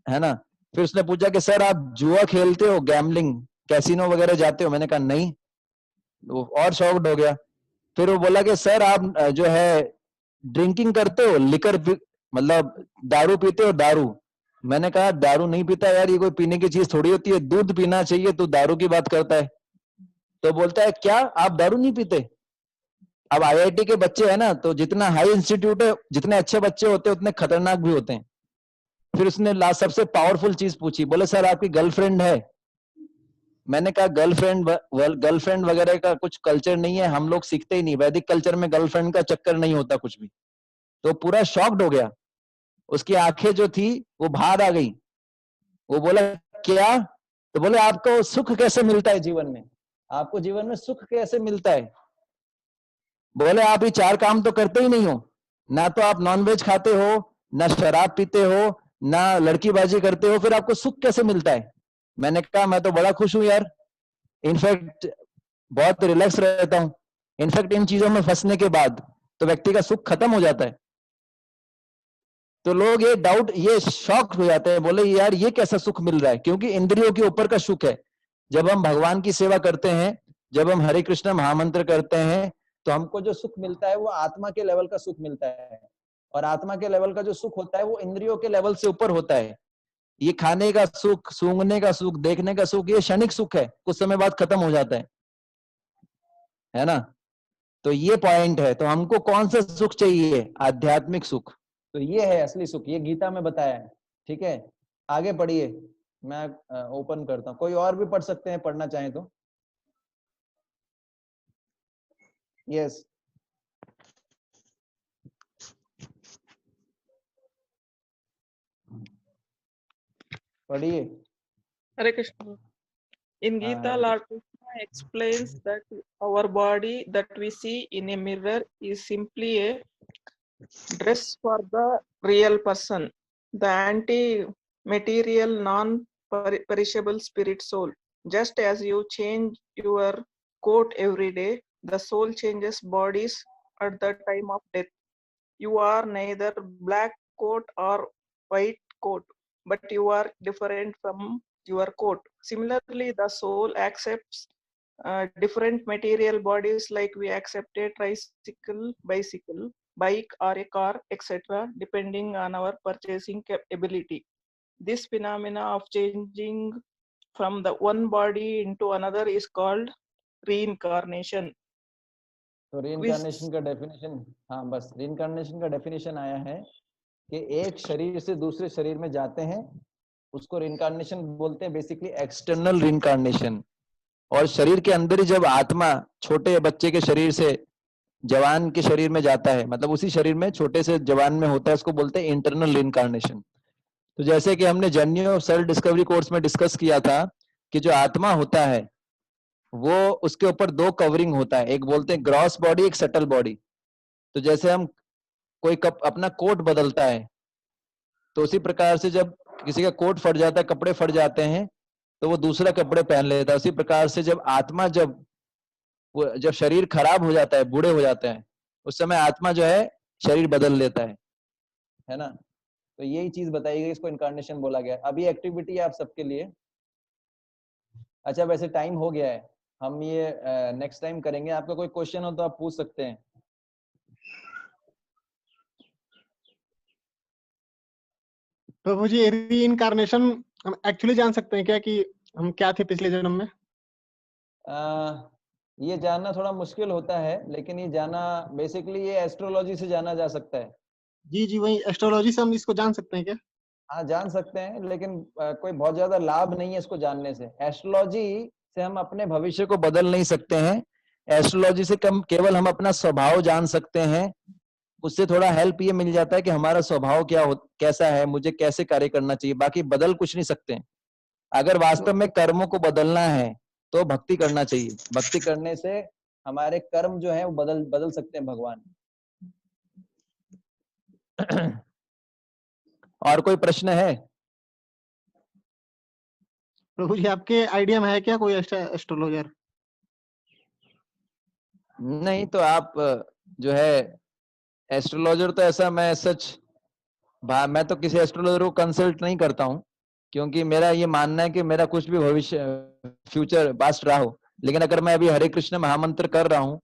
Speaker 3: है ना। फिर उसने पूछा कि सर आप जुआ खेलते हो, गैम्बलिंग, कैसीनो वगैरह जाते हो? मैंने कहा नहीं। वो और शॉक्ड हो गया। फिर वो बोला कि सर आप जो है ड्रिंकिंग करते हो, लिकर मतलब दारू पीते हो? दारू। मैंने कहा दारू नहीं पीता यार, ये कोई पीने की चीज थोड़ी होती है, दूध पीना चाहिए, तो दारू की बात करता है। तो बोलता है क्या आप दारू नहीं पीते? अब आईआईटी के बच्चे हैं ना, तो जितना हाई इंस्टीट्यूट है, जितने अच्छे बच्चे होते हैं उतने खतरनाक भी होते हैं। फिर उसने लास्ट सबसे पावरफुल चीज पूछी, बोले सर आपकी गर्लफ्रेंड है? मैंने कहा गर्लफ्रेंड वगैरह का कुछ कल्चर नहीं है, हम लोग सीखते ही नहीं, वैदिक कल्चर में गर्लफ्रेंड का चक्कर नहीं होता कुछ भी। तो पूरा शॉक्ड हो गया, उसकी आंखें जो थी वो बाहर आ गई। वो बोला क्या? तो बोले आपको सुख कैसे मिलता है जीवन में, आपको जीवन में सुख कैसे मिलता है? बोले आप ये चार काम तो करते ही नहीं हो, ना तो आप नॉनवेज खाते हो, ना शराब पीते हो, ना लड़कीबाजी करते हो, फिर आपको सुख कैसे मिलता है? मैंने कहा मैं तो बड़ा खुश हूं यार, इनफैक्ट बहुत रिलैक्स रहता हूं। इनफैक्ट इन चीजों में फंसने के बाद तो व्यक्ति का सुख खत्म हो जाता है। तो लोग ये डाउट, ये शॉक हो जाते हैं, बोले यार ये कैसा सुख मिल रहा है, क्योंकि इंद्रियों के ऊपर का सुख है। जब हम भगवान की सेवा करते हैं, जब हम हरे कृष्ण महामंत्र करते हैं, तो हमको जो सुख मिलता है वो आत्मा के लेवल का सुख मिलता है। और आत्मा के लेवल का जो सुख होता है वो इंद्रियों के लेवल से ऊपर होता है। ये खाने का सुख, सूंघने का सुख, देखने का सुख, ये क्षणिक सुख है, कुछ समय बाद खत्म हो जाता है ना। तो ये पॉइंट है। तो हमको कौन सा सुख चाहिए? आध्यात्मिक सुख। तो ये है असली सुख, ये गीता में बताया है। ठीक है, आगे पढ़िए, मैं ओपन करता हूँ, कोई और भी पढ़ सकते हैं पढ़ना चाहें तो। यस, पढ़िए।
Speaker 8: Hare Krishna. In Gita, Lord Krishna explains that our body that we see in a mirror is simply a dress for the real person, the anti-material, non-perishable spirit soul. Just as you change your coat every day, the soul changes bodies at the time of death. You are neither black coat or white coat, but you are different from your coat. Similarly, the soul accepts different material bodies like we accept a tricycle, bicycle, bike or a car, etc., depending on our purchasing ability. This phenomena of changing from the one body into another is called reincarnation.
Speaker 3: तो reincarnation का definition, हाँ बस reincarnation का definition आया है कि एक शरीर से दूसरे शरीर में जाते हैं, उसको रीइंकार्नेशन बोलते हैं, बेसिकली एक्सटर्नल रीइंकार्नेशन। और शरीर के अंदर ही जब आत्मा छोटे बच्चे के शरीर से जवान के शरीर में जाता है, मतलब उसी शरीर में छोटे से जवान में होता है, उसको बोलते हैं इंटरनल रीइंकार्नेशन। तो जैसे कि हमने journey of self discovery course में डिस्कस किया था कि जो आत्मा होता है वो, उसके ऊपर दो कवरिंग होता है, एक बोलते हैं ग्रॉस बॉडी, एक सटल बॉडी। तो जैसे हम कोई अपना कोट बदलता है, तो उसी प्रकार से जब किसी का कोट फट जाता है, कपड़े फट जाते हैं, तो वो दूसरा कपड़े पहन लेता है। उसी प्रकार से जब आत्मा, जब शरीर खराब हो जाता है, बूढ़े हो जाते हैं, उस समय आत्मा जो है शरीर बदल लेता है ना। तो यही चीज बताई गई, इसको इनकारनेशन बोला गया। अभी एक्टिविटी है आप सबके लिए। अच्छा वैसे टाइम हो गया है, हम ये नेक्स्ट टाइम करेंगे। आपका कोई क्वेश्चन हो तो आप पूछ सकते हैं।
Speaker 1: प्रभु जी, री इनकारनेशन हम एक्चुअली जान सकते हैं क्या कि हम क्या थे पिछले जन्म में?
Speaker 3: ये जानना थोड़ा मुश्किल होता है, लेकिन ये जाना बेसिकली ये एस्ट्रोलॉजी से जाना जा सकता है।
Speaker 1: जी जी, वही एस्ट्रोलॉजी से हम इसको जान सकते हैं क्या?
Speaker 3: हाँ जान सकते हैं, लेकिन कोई बहुत ज्यादा लाभ नहीं है इसको जानने से। एस्ट्रोलॉजी से हम अपने भविष्य को बदल नहीं सकते हैं। एस्ट्रोलॉजी से कम केवल हम अपना स्वभाव जान सकते हैं। उससे थोड़ा हेल्प ये मिल जाता है कि हमारा स्वभाव कैसा है, मुझे कैसे कार्य करना चाहिए। बाकी बदल कुछ नहीं सकते हैं। अगर वास्तव में कर्मों को बदलना है तो भक्ति करना चाहिए। भक्ति करने से हमारे कर्म जो है वो बदल सकते हैं भगवान। और कोई प्रश्न है?
Speaker 1: प्रभु जी, आपके आइडिया में है क्या कोई एस्ट्रोलॉजर?
Speaker 3: नहीं तो आप जो है एस्ट्रोलॉजर तो ऐसा मैं मैं तो किसी एस्ट्रोलॉजर को कंसल्ट नहीं करता हूँ, क्योंकि मेरा ये मानना है कि मेरा कुछ भी भविष्य फ्यूचर पास्ट रहा हो, लेकिन अगर मैं अभी हरे कृष्ण महामंत्र कर रहा हूँ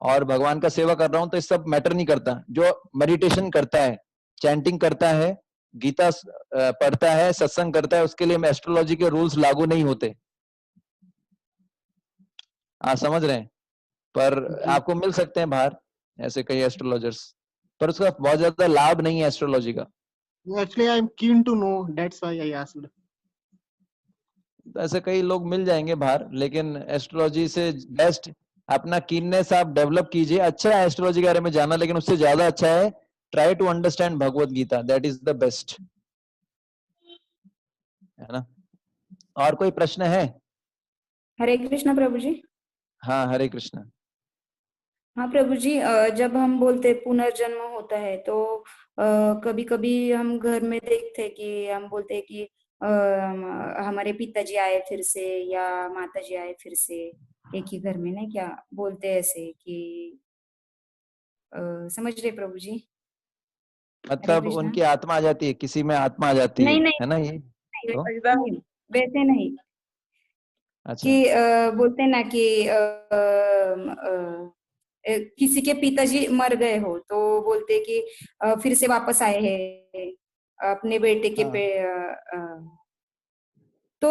Speaker 3: और भगवान का सेवा कर रहा हूँ तो ये सब मैटर नहीं करता। जो मेडिटेशन करता है, चैंटिंग करता है, गीता पढ़ता है, सत्संग करता है, उसके लिए एस्ट्रोलॉजी के रूल्स लागू नहीं होते। आप समझ रहे हैं? पर आपको मिल सकते हैं बाहर ऐसे कई एस्ट्रोलॉजर्स, पर उसका बहुत ज्यादा लाभ नहीं है एस्ट्रोलॉजी का।
Speaker 1: Actually I am keen to know, that's why I asked.
Speaker 3: ऐसे कई लोग मिल जाएंगे बाहर, लेकिन एस्ट्रोलॉजी से बेस्ट अपना कीननेस आप डेवलप कीजिए। अच्छा है एस्ट्रोलॉजी के बारे में जाना, लेकिन उससे ज्यादा अच्छा है try to understand Bhagavad Gita, that is the best, है ना? और कोई प्रश्न है?
Speaker 5: हरे कृष्ण प्रभु जी।
Speaker 3: हाँ हरे कृष्ण।
Speaker 5: हाँ प्रभु जी, जब हम बोलते पुनर्जन्म होता है तो कभी कभी हम घर में देखते हैं कि हम बोलते हैं कि हमारे पिताजी आए फिर से या माताजी आए फिर से एक ही घर में, ना क्या बोलते हैं ऐसे कि समझ रहे प्रभु जी? हरे
Speaker 3: मतलब
Speaker 5: कृष्णा।
Speaker 3: उनकी आत्मा आ जाती है, किसी में आत्मा आ जाती
Speaker 5: नहीं नहीं
Speaker 3: है ना ये?
Speaker 5: नहीं,
Speaker 3: तो
Speaker 5: वैसे नहीं, वैसे नहीं
Speaker 3: अच्छा
Speaker 5: कि बोलते हैं ना कि किसी के पिताजी मर गए हो तो बोलते कि फिर से वापस आए हैं अपने बेटे के
Speaker 3: हाँ।
Speaker 5: पे तो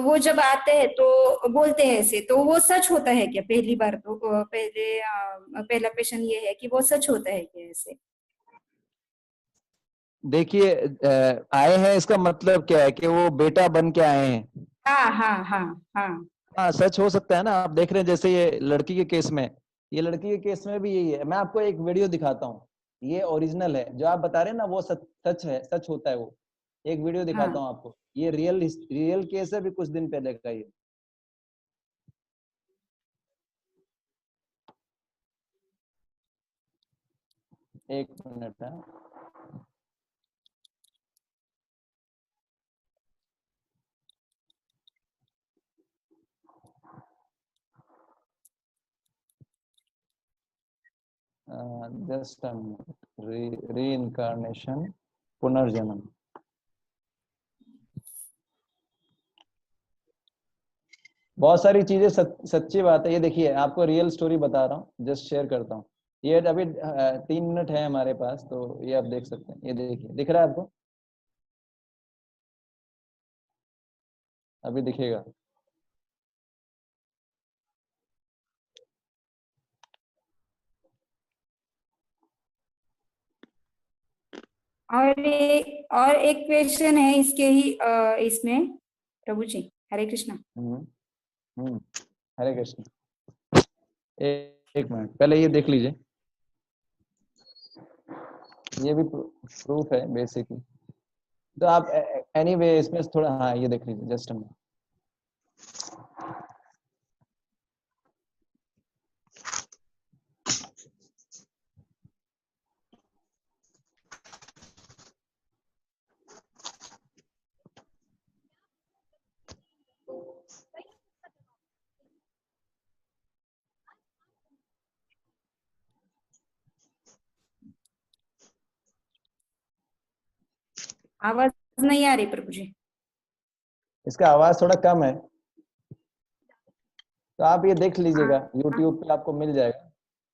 Speaker 5: वो जब आते हैं तो बोलते हैं ऐसे, तो वो सच होता है क्या? पहली बार तो पहला क्वेश्चन ये है कि वो सच होता है क्या ऐसे?
Speaker 3: देखिए आए हैं इसका मतलब क्या है कि वो बेटा बन के आए हैं।
Speaker 5: हाँ हाँ हाँ हाँ
Speaker 3: हाँ सच हो सकता है ना। आप देख रहे हैं जैसे ये लड़की के केस में, ये लड़की के केस में भी यही है। मैं आपको एक वीडियो दिखाता हूँ, ये ओरिजिनल है। जो आप बता रहे हैं ना वो सच है, सच होता है वो। एक वीडियो दिखाता
Speaker 5: हाँ।
Speaker 3: हूँ आपको, ये रियल केस है, भी कुछ दिन पहले का ये। एक मिनट है। जस्ट री इनकारनेशन, पुनर्जन्म। बहुत सारी चीजें सच्ची बात है। ये देखिए आपको रियल स्टोरी बता रहा हूँ, जस्ट शेयर करता हूँ। ये अभी 3 मिनट है हमारे पास, तो ये आप देख सकते हैं। ये देखिए, दिख रहा है आपको? अभी दिखेगा।
Speaker 5: और एक क्वेश्चन है इसके ही इसमें प्रभु जी। हरे कृष्णा।
Speaker 3: हरे कृष्ण। एक मिनट पहले ये देख लीजिए, ये भी प्रूफ है बेसिकली। तो आप एनीवे इसमें थोड़ा, हाँ ये देख लीजिए जस्ट मिनट।
Speaker 5: आवाज नहीं आ रही प्रभु जी।
Speaker 3: इसका आवाज थोड़ा कम है। तो आप ये देख लीजिएगा, यूट्यूब पे आपको मिल जाएगा,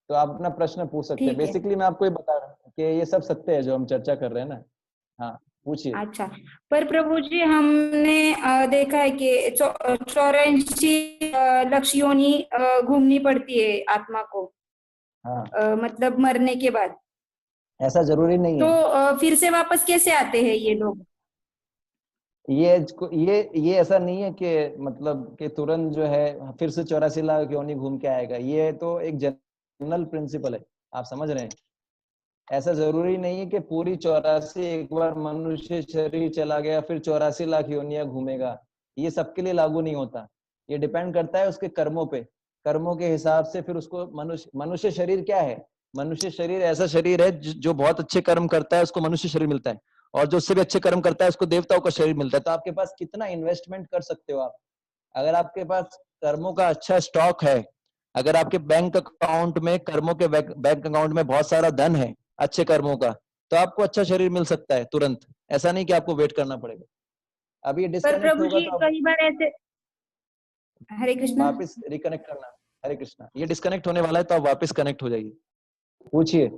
Speaker 3: तो आप अपना प्रश्न पूछ सकते हैं।
Speaker 5: ठीक है।
Speaker 3: बेसिकली मैं आपको ये बता रहा हूँ कि ये सब सत्य है जो हम चर्चा कर रहे हैं ना। हाँ, पूछिए।
Speaker 5: अच्छा, पर प्रभु जी हमने देखा है कि 84 लक्ष्य योनि घूमनी पड़ती है आत्मा को,
Speaker 3: हाँ,
Speaker 5: मतलब मरने के बाद।
Speaker 3: ऐसा जरूरी नहीं
Speaker 5: तो
Speaker 3: है।
Speaker 5: फिर से वापस कैसे आते हैं ये लोग?
Speaker 3: ये ऐसा नहीं है कि मतलब कि तुरंत जो है फिर से 84 लाख योनि घूम के आएगा। ये तो एक जनरल प्रिंसिपल है, आप समझ रहे हैं। ऐसा जरूरी नहीं है कि पूरी 84 एक बार मनुष्य शरीर चला गया फिर 84 लाख योनियां घूमेगा। ये सबके लिए लागू नहीं होता। ये डिपेंड करता है उसके कर्मों पे। कर्मों के हिसाब से फिर उसको मनुष्य शरीर क्या है? मनुष्य शरीर ऐसा शरीर है जो बहुत अच्छे कर्म करता है उसको मनुष्य शरीर मिलता है, और जो उससे भी अच्छे कर्म करता है उसको देवताओं का शरीर मिलता है। तो आपके पास कितना इन्वेस्टमेंट कर सकते हो आप? अगर आपके पास कर्मों का अच्छा स्टॉक है, अगर आपके बैंक अकाउंट में कर्मों के बैंक अकाउंट में बहुत सारा धन है अच्छे कर्मों का, तो आपको अच्छा शरीर मिल सकता है तुरंत। ऐसा नहीं कि आपको वेट करना पड़ेगा। अब ये
Speaker 5: पर
Speaker 3: डिस्कनेक्ट
Speaker 5: प्रभु
Speaker 3: होगा
Speaker 5: जी
Speaker 3: तो आप
Speaker 5: कई बार ऐसे, हरे कृष्णा।
Speaker 3: वापस रिकनेक्ट करना। हरे कृष्णा। ये डिस्कनेक्ट होने वाला है तो आप वापस कनेक्ट हो जाइए। पूछिए।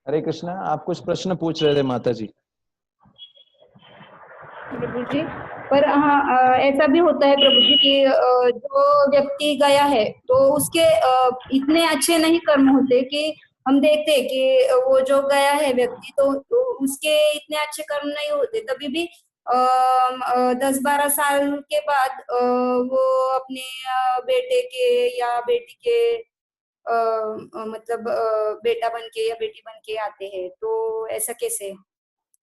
Speaker 3: हरे कृष्णा, आप कुछ प्रश्न पूछ रहे थे माता जी।
Speaker 5: प्रभु जी, पर हाँ ऐसा भी होता है प्रभु जी कि जो व्यक्ति गया है तो उसके इतने अच्छे नहीं कर्म होते कि हम देखते हैं कि वो जो गया है व्यक्ति तो उसके इतने अच्छे कर्म नहीं होते, तभी भी 10-12 साल के बाद वो अपने बेटे के या बेटी के मतलब बेटा बन के या बेटी बन के आते हैं। तो ऐसा कैसे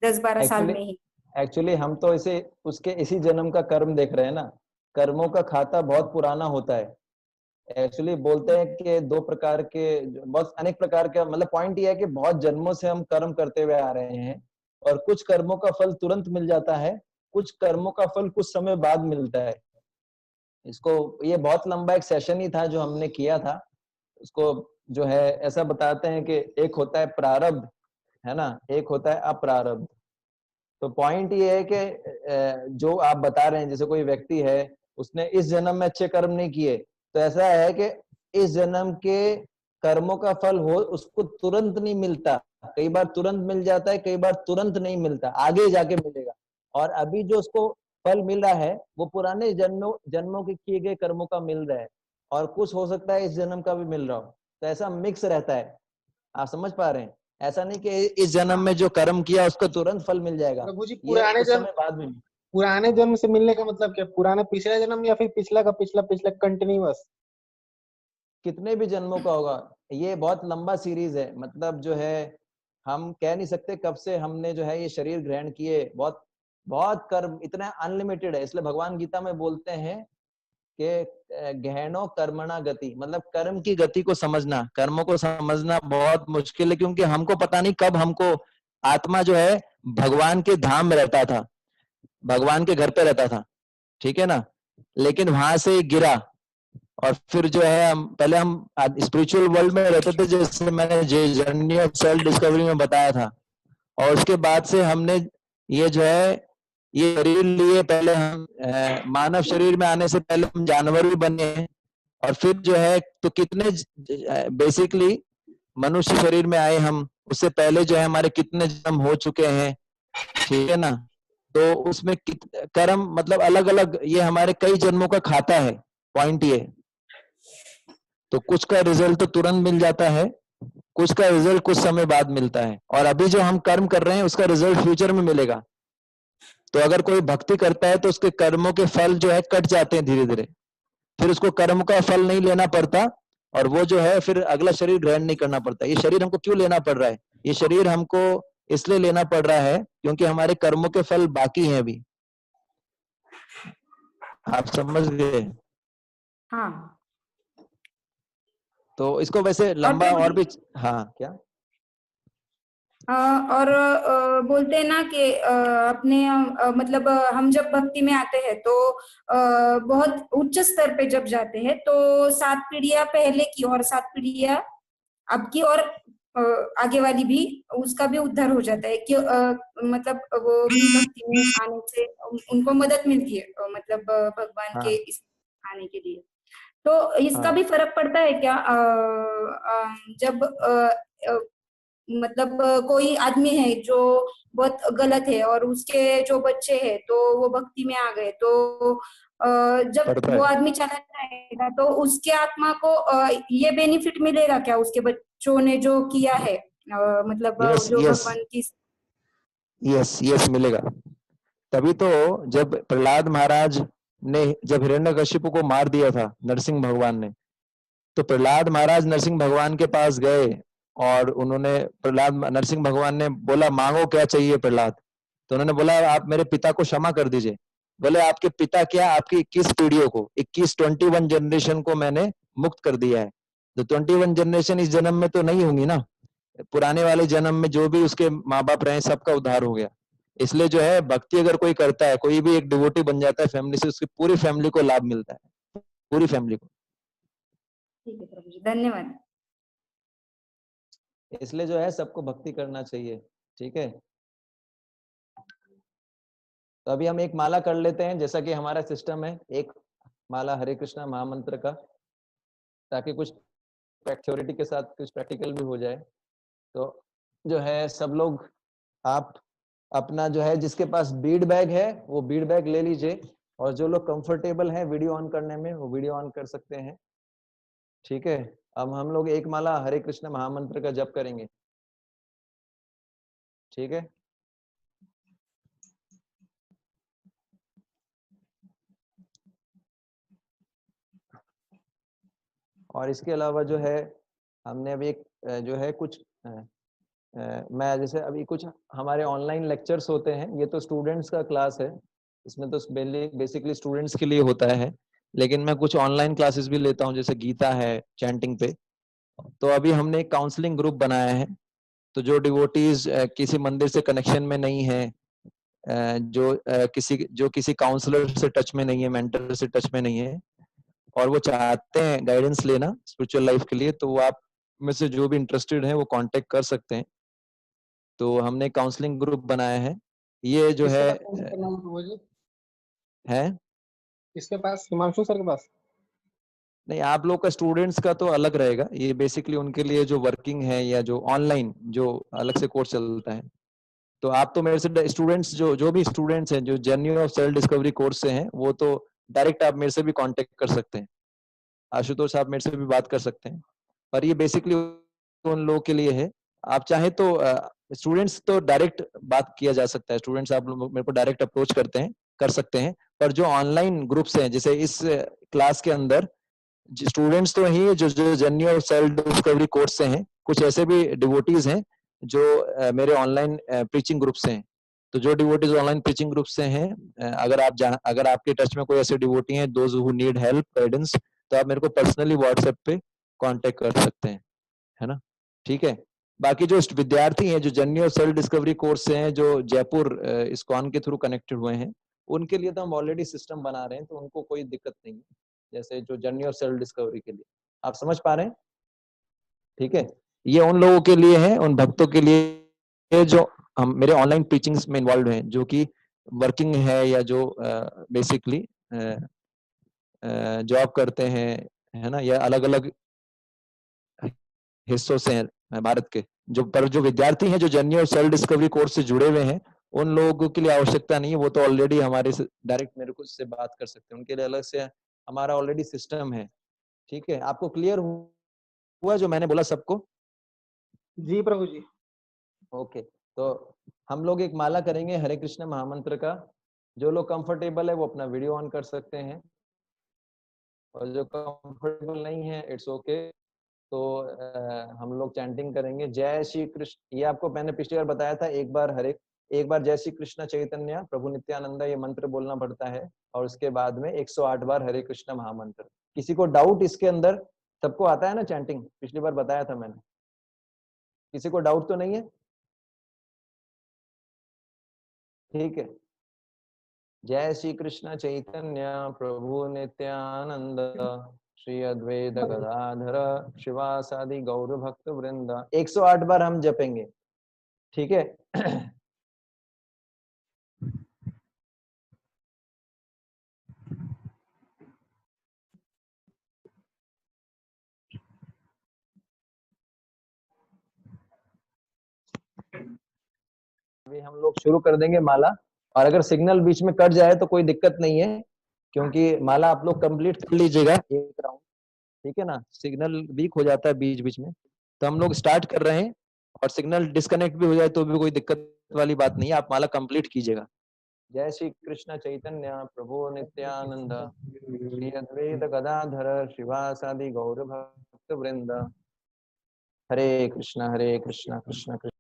Speaker 5: 10-12 साल
Speaker 3: एक्चुअली
Speaker 5: में ही?
Speaker 3: एक्चुअली हम तो इसे उसके इसी जन्म का कर्म देख रहे हैं ना। कर्मों का खाता बहुत पुराना होता है। एक्चुअली बोलते हैं कि दो प्रकार के, बहुत अनेक प्रकार के, मतलब पॉइंट ये है कि बहुत जन्मों से हम कर्म करते हुए आ रहे हैं, और कुछ कर्मों का फल तुरंत मिल जाता है, कुछ कर्मों का फल कुछ समय बाद मिलता है। इसको, ये बहुत लंबा एक सेशन ही था जो हमने किया था। उसको जो है ऐसा बताते हैं कि एक होता है प्रारब्ध, है ना, एक होता है अप्रारब्ध। तो पॉइंट ये है कि जो आप बता रहे हैं, जैसे कोई व्यक्ति है उसने इस जन्म में अच्छे कर्म नहीं किए, तो ऐसा है कि इस जन्म के कर्मों का फल हो उसको तुरंत नहीं मिलता। कई बार तुरंत मिल जाता है, कई बार तुरंत नहीं मिलता, आगे जाके मिलेगा। और अभी जो उसको फल मिल रहा है वो पुराने जन्मों के किए गए कर्मों का मिल रहा है, और कुछ हो सकता है इस जन्म का भी मिल रहा हो। तो ऐसा मिक्स रहता है। आप समझ पा रहे हैं? ऐसा नहीं कि इस जन्म में जो कर्म किया उसको तुरंत फल मिल जाएगा,
Speaker 1: प्रभु जी
Speaker 3: ये कुछ समय बाद में।
Speaker 1: पुराने जन्म से मिलने का मतलब क्या? पुराने पिछला जन्म या फिर पिछला का पिछला पिछला कंटिन्यूअस?
Speaker 3: कितने भी जन्मों का होगा। ये बहुत लंबा सीरीज है, मतलब जो है हम कह नहीं सकते कब से हमने जो है ये शरीर ग्रहण किए। बहुत बहुत कर्म इतना अनलिमिटेड है, इसलिए भगवान गीता में बोलते हैं कि गहनो कर्मणा गति, मतलब कर्म की गति को समझना, कर्मों को समझना बहुत मुश्किल है, क्योंकि हमको पता नहीं कब हमको, आत्मा जो है भगवान के धाम में रहता था, भगवान के घर पे रहता था, ठीक है ना, लेकिन वहां से गिरा, और फिर जो है हम पहले हम स्पिरिचुअल वर्ल्ड में रहते थे, जैसे मैंने जर्नी ऑफ सेल्फ डिस्कवरी में बताया था, और उसके बाद से हमने ये जो है ये शरीर लिए। पहले हम मानव शरीर में आने से पहले हम जानवर भी बने हैं, और फिर जो है तो कितने बेसिकली मनुष्य शरीर में आए हम, उससे पहले जो है हमारे कितने जन्म हो चुके हैं, ठीक है ना। तो उसमें कर्म मतलब अलग अलग, ये हमारे कई जन्मों का खाता है, पॉइंट ये। तो कुछ का रिजल्ट तो तुरंत मिल जाता है, कुछ का रिजल्ट कुछ समय बाद मिलता है, और अभी जो हम कर्म कर रहे हैं उसका रिजल्ट फ्यूचर में मिलेगा। तो अगर कोई भक्ति करता है तो उसके कर्मों के फल जो है कट जाते हैं धीरे धीरे, फिर उसको कर्म का फल नहीं लेना पड़ता, और वो जो है फिर अगला शरीर ग्रहण नहीं करना पड़ता। ये शरीर हमको क्यों लेना पड़ रहा है? ये शरीर हमको इसलिए लेना पड़ रहा है क्योंकि हमारे कर्मों के फल बाकी हैं अभी। आप समझ गए?
Speaker 5: हाँ।
Speaker 3: तो इसको वैसे लंबा और भी, हाँ क्या
Speaker 5: और बोलते हैं ना कि अपने मतलब हम जब भक्ति में आते हैं तो बहुत उच्च स्तर पे जब जाते हैं तो 7 पीढ़ियां पहले की और 7 पीढ़ियां आपकी और आगे वाली भी उसका भी उद्धार हो जाता है कि मतलब वो भी भक्ति में आने से उनको मदद मिलती है, मतलब भगवान के
Speaker 3: हाँ
Speaker 5: इस आने के लिए। तो इसका
Speaker 3: हाँ
Speaker 5: भी फर्क पड़ता है क्या, जब मतलब कोई आदमी है जो बहुत गलत है और उसके जो बच्चे हैं तो वो भक्ति में आ गए, तो जब
Speaker 3: पड़ता
Speaker 5: वो
Speaker 3: है।
Speaker 5: आदमी चला जाएगा तो उसके आत्मा को ये बेनिफिट मिलेगा क्या, उसके बच्चों ने जो किया है, मतलब
Speaker 3: यस
Speaker 5: जो
Speaker 3: यस
Speaker 5: भगवान की।
Speaker 3: यस यस मिलेगा। तभी तो जब प्रहलाद महाराज ने जब हिरण्यकशिपु को मार दिया था नरसिंह भगवान ने, तो प्रहलाद महाराज नरसिंह भगवान के पास गए और उन्होंने प्रहलाद नरसिंह भगवान ने बोला मांगो क्या चाहिए प्रहलाद। तो उन्होंने बोला आप मेरे पिता को क्षमा कर दीजिए। बोले आपके पिता क्या, आपकी 21 पीढ़ियों को 21 जनरेशन को मैंने मुक्त कर दिया है। तो 21 जनरेशन इस जन्म में तो नहीं होंगी ना, पुराने वाले जन्म में जो भी उसके माँ बाप रहे सबका उद्धार हो गया। इसलिए जो है भक्ति अगर कोई करता है, कोई भी एक डिवोटी बन जाता है फैमिली से, उसकी पूरी फैमिली को लाभ मिलता है, पूरी फैमिली को।
Speaker 5: ठीक है प्रभु जी, धन्यवाद।
Speaker 3: इसलिए जो है सबको भक्ति करना चाहिए। ठीक है, तो अभी हम एक माला कर लेते हैं, जैसा कि हमारा सिस्टम है, एक माला हरे कृष्णा महामंत्र का, ताकि कुछ थ्योरिटी के साथ कुछ प्रैक्टिकल भी हो जाए। तो जो है सब लोग, आप अपना जो है जिसके पास बीड बैग है वो बीड बैग ले लीजिए, और जो लोग कंफर्टेबल हैं वीडियो ऑन करने में वो वीडियो ऑन कर सकते हैं। ठीक है, अब हम लोग एक माला हरे कृष्ण महामंत्र का जप करेंगे। ठीक है, और इसके अलावा जो है हमने अभी एक जो है कुछ मैं जैसे अभी कुछ हमारे ऑनलाइन लेक्चर्स होते हैं, ये तो स्टूडेंट्स का क्लास है, इसमें तो बेसिकली स्टूडेंट्स के लिए होता है, लेकिन मैं कुछ ऑनलाइन क्लासेस भी लेता हूँ, जैसे गीता है चैंटिंग पे। तो अभी हमने एक काउंसलिंग ग्रुप बनाया है, तो जो डिवोटीज किसी मंदिर से कनेक्शन में नहीं है, जो किसी काउंसलर से टच में नहीं है, मेंटर से टच में नहीं है, और वो चाहते हैं गाइडेंस लेना स्पिरिचुअल लाइफ के लिए, तो वो आप में से जो भी इंटरेस्टेड है वो कांटेक्ट कर सकते हैं। तो हमने काउंसलिंग ग्रुप बनाया है, ये जो
Speaker 1: किसके
Speaker 3: है
Speaker 1: पास कौन करना है प्रभु जी?
Speaker 3: है
Speaker 1: किसके पास? हिमांशु सर के पास?
Speaker 3: नहीं, आप लोग का स्टूडेंट्स का तो अलग रहेगा, ये बेसिकली उनके लिए जो वर्किंग है या जो ऑनलाइन जो अलग से कोर्स चलता है। तो आप तो मेरे से स्टूडेंट्स जो भी स्टूडेंट्स हैं जो journey of self discovery course से हैं, वो तो डायरेक्ट आप मेरे से भी कांटेक्ट कर सकते हैं, आशुतोष आप मेरे से भी बात कर सकते हैं। पर ये बेसिकली उन लोगों के लिए है। आप चाहे तो स्टूडेंट्स तो डायरेक्ट बात किया जा सकता है, स्टूडेंट्स आप लोग मेरे को डायरेक्ट अप्रोच कर सकते हैं। पर जो ऑनलाइन ग्रुप्स हैं, जैसे इस क्लास के अंदर स्टूडेंट्स तो ही जो जो journey of self discovery course से हैं, कुछ ऐसे भी डिवोटीज हैं जो मेरे ऑनलाइन प्रीचिंग ग्रुप से हैं। तो जो डिवोटीज ऑनलाइन प्रीचिंग ग्रुप से हैं, अगर आपके टच में कोई ऐसे डिवोटी हैं those who need help guidance, तो आप मेरे को पर्सनली व्हाट्सएप पे कांटेक्ट कर सकते हैं, है ना। ठीक है, बाकी जो विद्यार्थी हैं जो journey of self discovery course से हैं, जो जयपुर इस्कॉन के थ्रू कनेक्टेड हुए हैं, उनके लिए तो हम ऑलरेडी सिस्टम बना रहे हैं, तो उनको कोई दिक्कत नहीं है, जैसे जो जर्नी ऑफ सेल्फ डिस्कवरी के लिए आप समझ पा रहे हैं। ठीक है, ये उन लोगों के लिए है, उन भक्तों के लिए जो हम मेरे ऑनलाइन टीचिंग्स में इन्वॉल्व हैं, जो कि वर्किंग है या जो बेसिकली जॉब करते हैं, है ना, या अलग अलग हिस्सों से हैं भारत के। जो विद्यार्थी हैं जो journey of self discovery course से जुड़े हुए हैं, उन लोगों के लिए आवश्यकता नहीं है, वो तो ऑलरेडी हमारे से डायरेक्ट मेरे को से बात कर सकते हैं, उनके लिए अलग से हमारा ऑलरेडी सिस्टम है। ठीक है, आपको क्लियर हुआ जो मैंने बोला सबको?
Speaker 1: जी प्रभु जी।
Speaker 3: ओके, तो हम लोग एक माला करेंगे हरे कृष्ण महामंत्र का। जो लोग कंफर्टेबल है वो अपना वीडियो ऑन कर सकते हैं, और जो कंफर्टेबल नहीं है इट्स ओके। तो हम लोग चैंटिंग करेंगे जय श्री कृष्ण, ये आपको मैंने पिछली बार बताया था, एक बार जय श्री कृष्ण चैतन्य प्रभु नित्यानंद ये मंत्र बोलना पड़ता है, और उसके बाद में 108 बार हरे कृष्ण महामंत्र। किसी को डाउट इसके अंदर? सबको आता है ना चैंटिंग? पिछली बार बताया था मैंने, किसी को डाउट तो नहीं है? ठीक है, जय श्री कृष्ण चैतन्य प्रभु नित्यानंद श्री अद्वैत गदाधर शिवासादि गौर भक्त वृंद। 108 बार हम जपेंगे, ठीक है। अभी हम लोग शुरू कर देंगे माला, और अगर सिग्नल बीच में कट जाए तो कोई दिक्कत नहीं है, क्योंकि माला आप लोग कंप्लीट कर लीजिएगा एक राउंड, ठीक है ना। सिग्नल वीक हो जाता है बीच बीच में, तो हम लोग स्टार्ट कर रहे हैं, और सिग्नल डिस्कनेक्ट भी हो जाए तो भी कोई दिक्कत वाली बात नहीं है, आप माला कंप्लीट कीजिएगा। जय श्री कृष्ण चैतन्य प्रभु नित्यानंद श्री अद्वैत गदाधर शिवासादि गौर भक्त वृंद। हरे कृष्ण कृष्ण कृष्ण।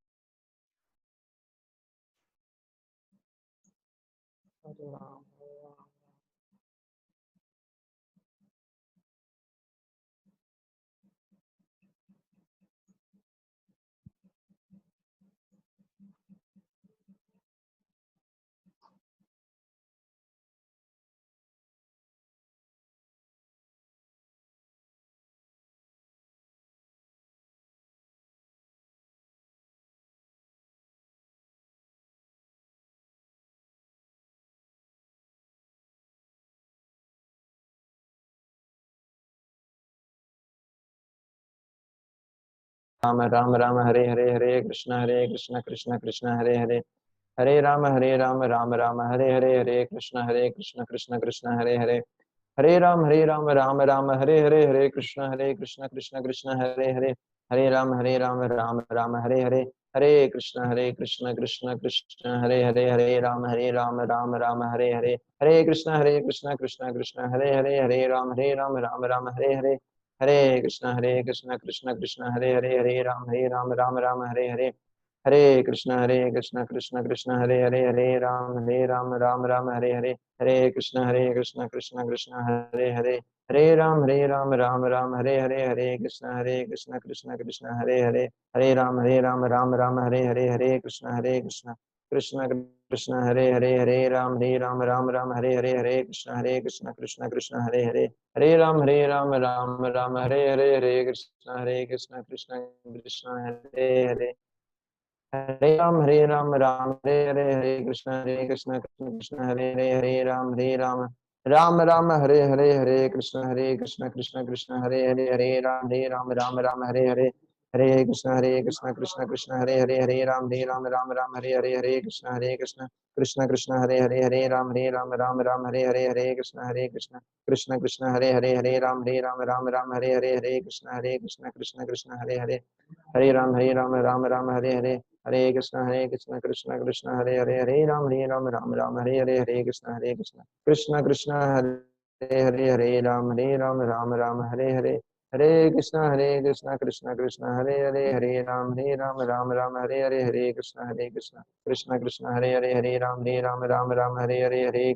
Speaker 3: राम राम राम हरे हरे, हरे कृष्ण कृष्ण कृष्ण हरे हरे, हरे राम राम राम हरे हरे, हरे कृष्ण कृष्ण कृष्ण हरे हरे, हरे राम राम राम हरे हरे, हरे कृष्ण कृष्ण कृष्ण हरे हरे, हरे राम राम राम हरे हरे, हरे कृष्ण कृष्ण कृष्ण हरे हरे, हरे राम राम राम हरे हरे, हरे कृष्ण कृष्ण कृष्ण हरे हरे, हरे राम राम राम हरे हरे, हरे कृष्ण कृष्ण कृष्ण हरे हरे, हरे राम राम हरे हरे, हरे कृष्ण कृष्ण कृष्ण हरे हरे, हरे राम राम हरे हरे, हरे कृष्ण कृष्ण कृष्ण हरे हरे, हरे राम राम हरे हरे, हरे कृष्ण कृष्ण कृष्ण हरे हरे, हरे राम राम हरे हरे, हरे कृष्ण कृष्ण कृष्ण हरे हरे, हरे राम राम हरे हरे, हरे कृष्ण कृष्ण कृष्ण हरे हरे, हरे राम राम हरे हरे, हरे कृष्ण कृष्ण कृष्ण हरे हरे, हरे राम राम हरे हरे, हरे कृष्ण कृष्ण कृष्ण हरे हरे, हरे राम राम हरे हरे, हरे कृष्ण कृष्ण कृष्ण हरे हरे, हरे राम राम हरे हरे, हरे कृष्ण कृष्ण कृष्ण हरे हरे, हरे राम राम हरे हरे, हरे कृष्ण कृष्ण हरे हरे, हरे राम राम हरे हरे, हरे कृष्ण कृष्ण हरे हरे, हरे राम राम हरे हरे, हरे कृष्ण कृष्ण कृष्ण हरे हरे, हरे राम राम हरे हरे, हरे कृष्ण कृष्ण कृष्ण हरे हरे, हरे राम राम हरे हरे, हरे कृष्ण कृष्ण हरे हरे, हरे राम राम हरे हरे, हरे कृष्ण कृष्ण कृष्ण हरे हरे, हरे राम राम हरे हरे, हरे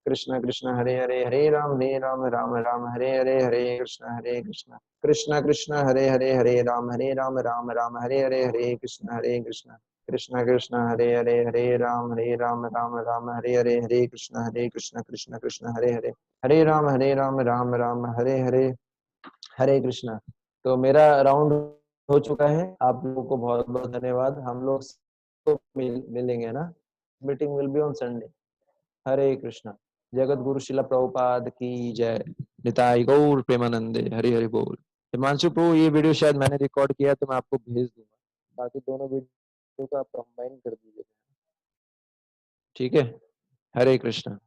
Speaker 3: कृष्ण कृष्ण हरे हरे, हरे राम राम हरे हरे, हरे कृष्ण कृष्ण हरे हरे, हरे राम हरे हरे, हरे कृष्ण कृष्ण हरे हरे, हरे राम राम हरे हरे, हरे कृष्ण कृष्ण हरे हरे, हरे राम राम हरे हरे, हरे कृष्ण कृष्ण कृष्ण हरे हरे, हरे राम राम हरे हरे, हरे कृष्ण। तो मेरा राउंड हो चुका है, आप लोगों को बहुत बहुत धन्यवाद। हम लोग तो मिलेंगे ना, meeting will be on Sunday. Hare Krishna. Jagat Guru शिला प्रभुपाद की जय। निताई गौर प्रेमानंदे। हरि हरि बोल। हिमांशु प्रभु, ये वीडियो शायद मैंने रिकॉर्ड किया तो मैं आपको भेज दूंगा, बाकी दोनों वीडियो को आप कंबाइन कर दीजिएगा, ठीक है। हरे कृष्ण।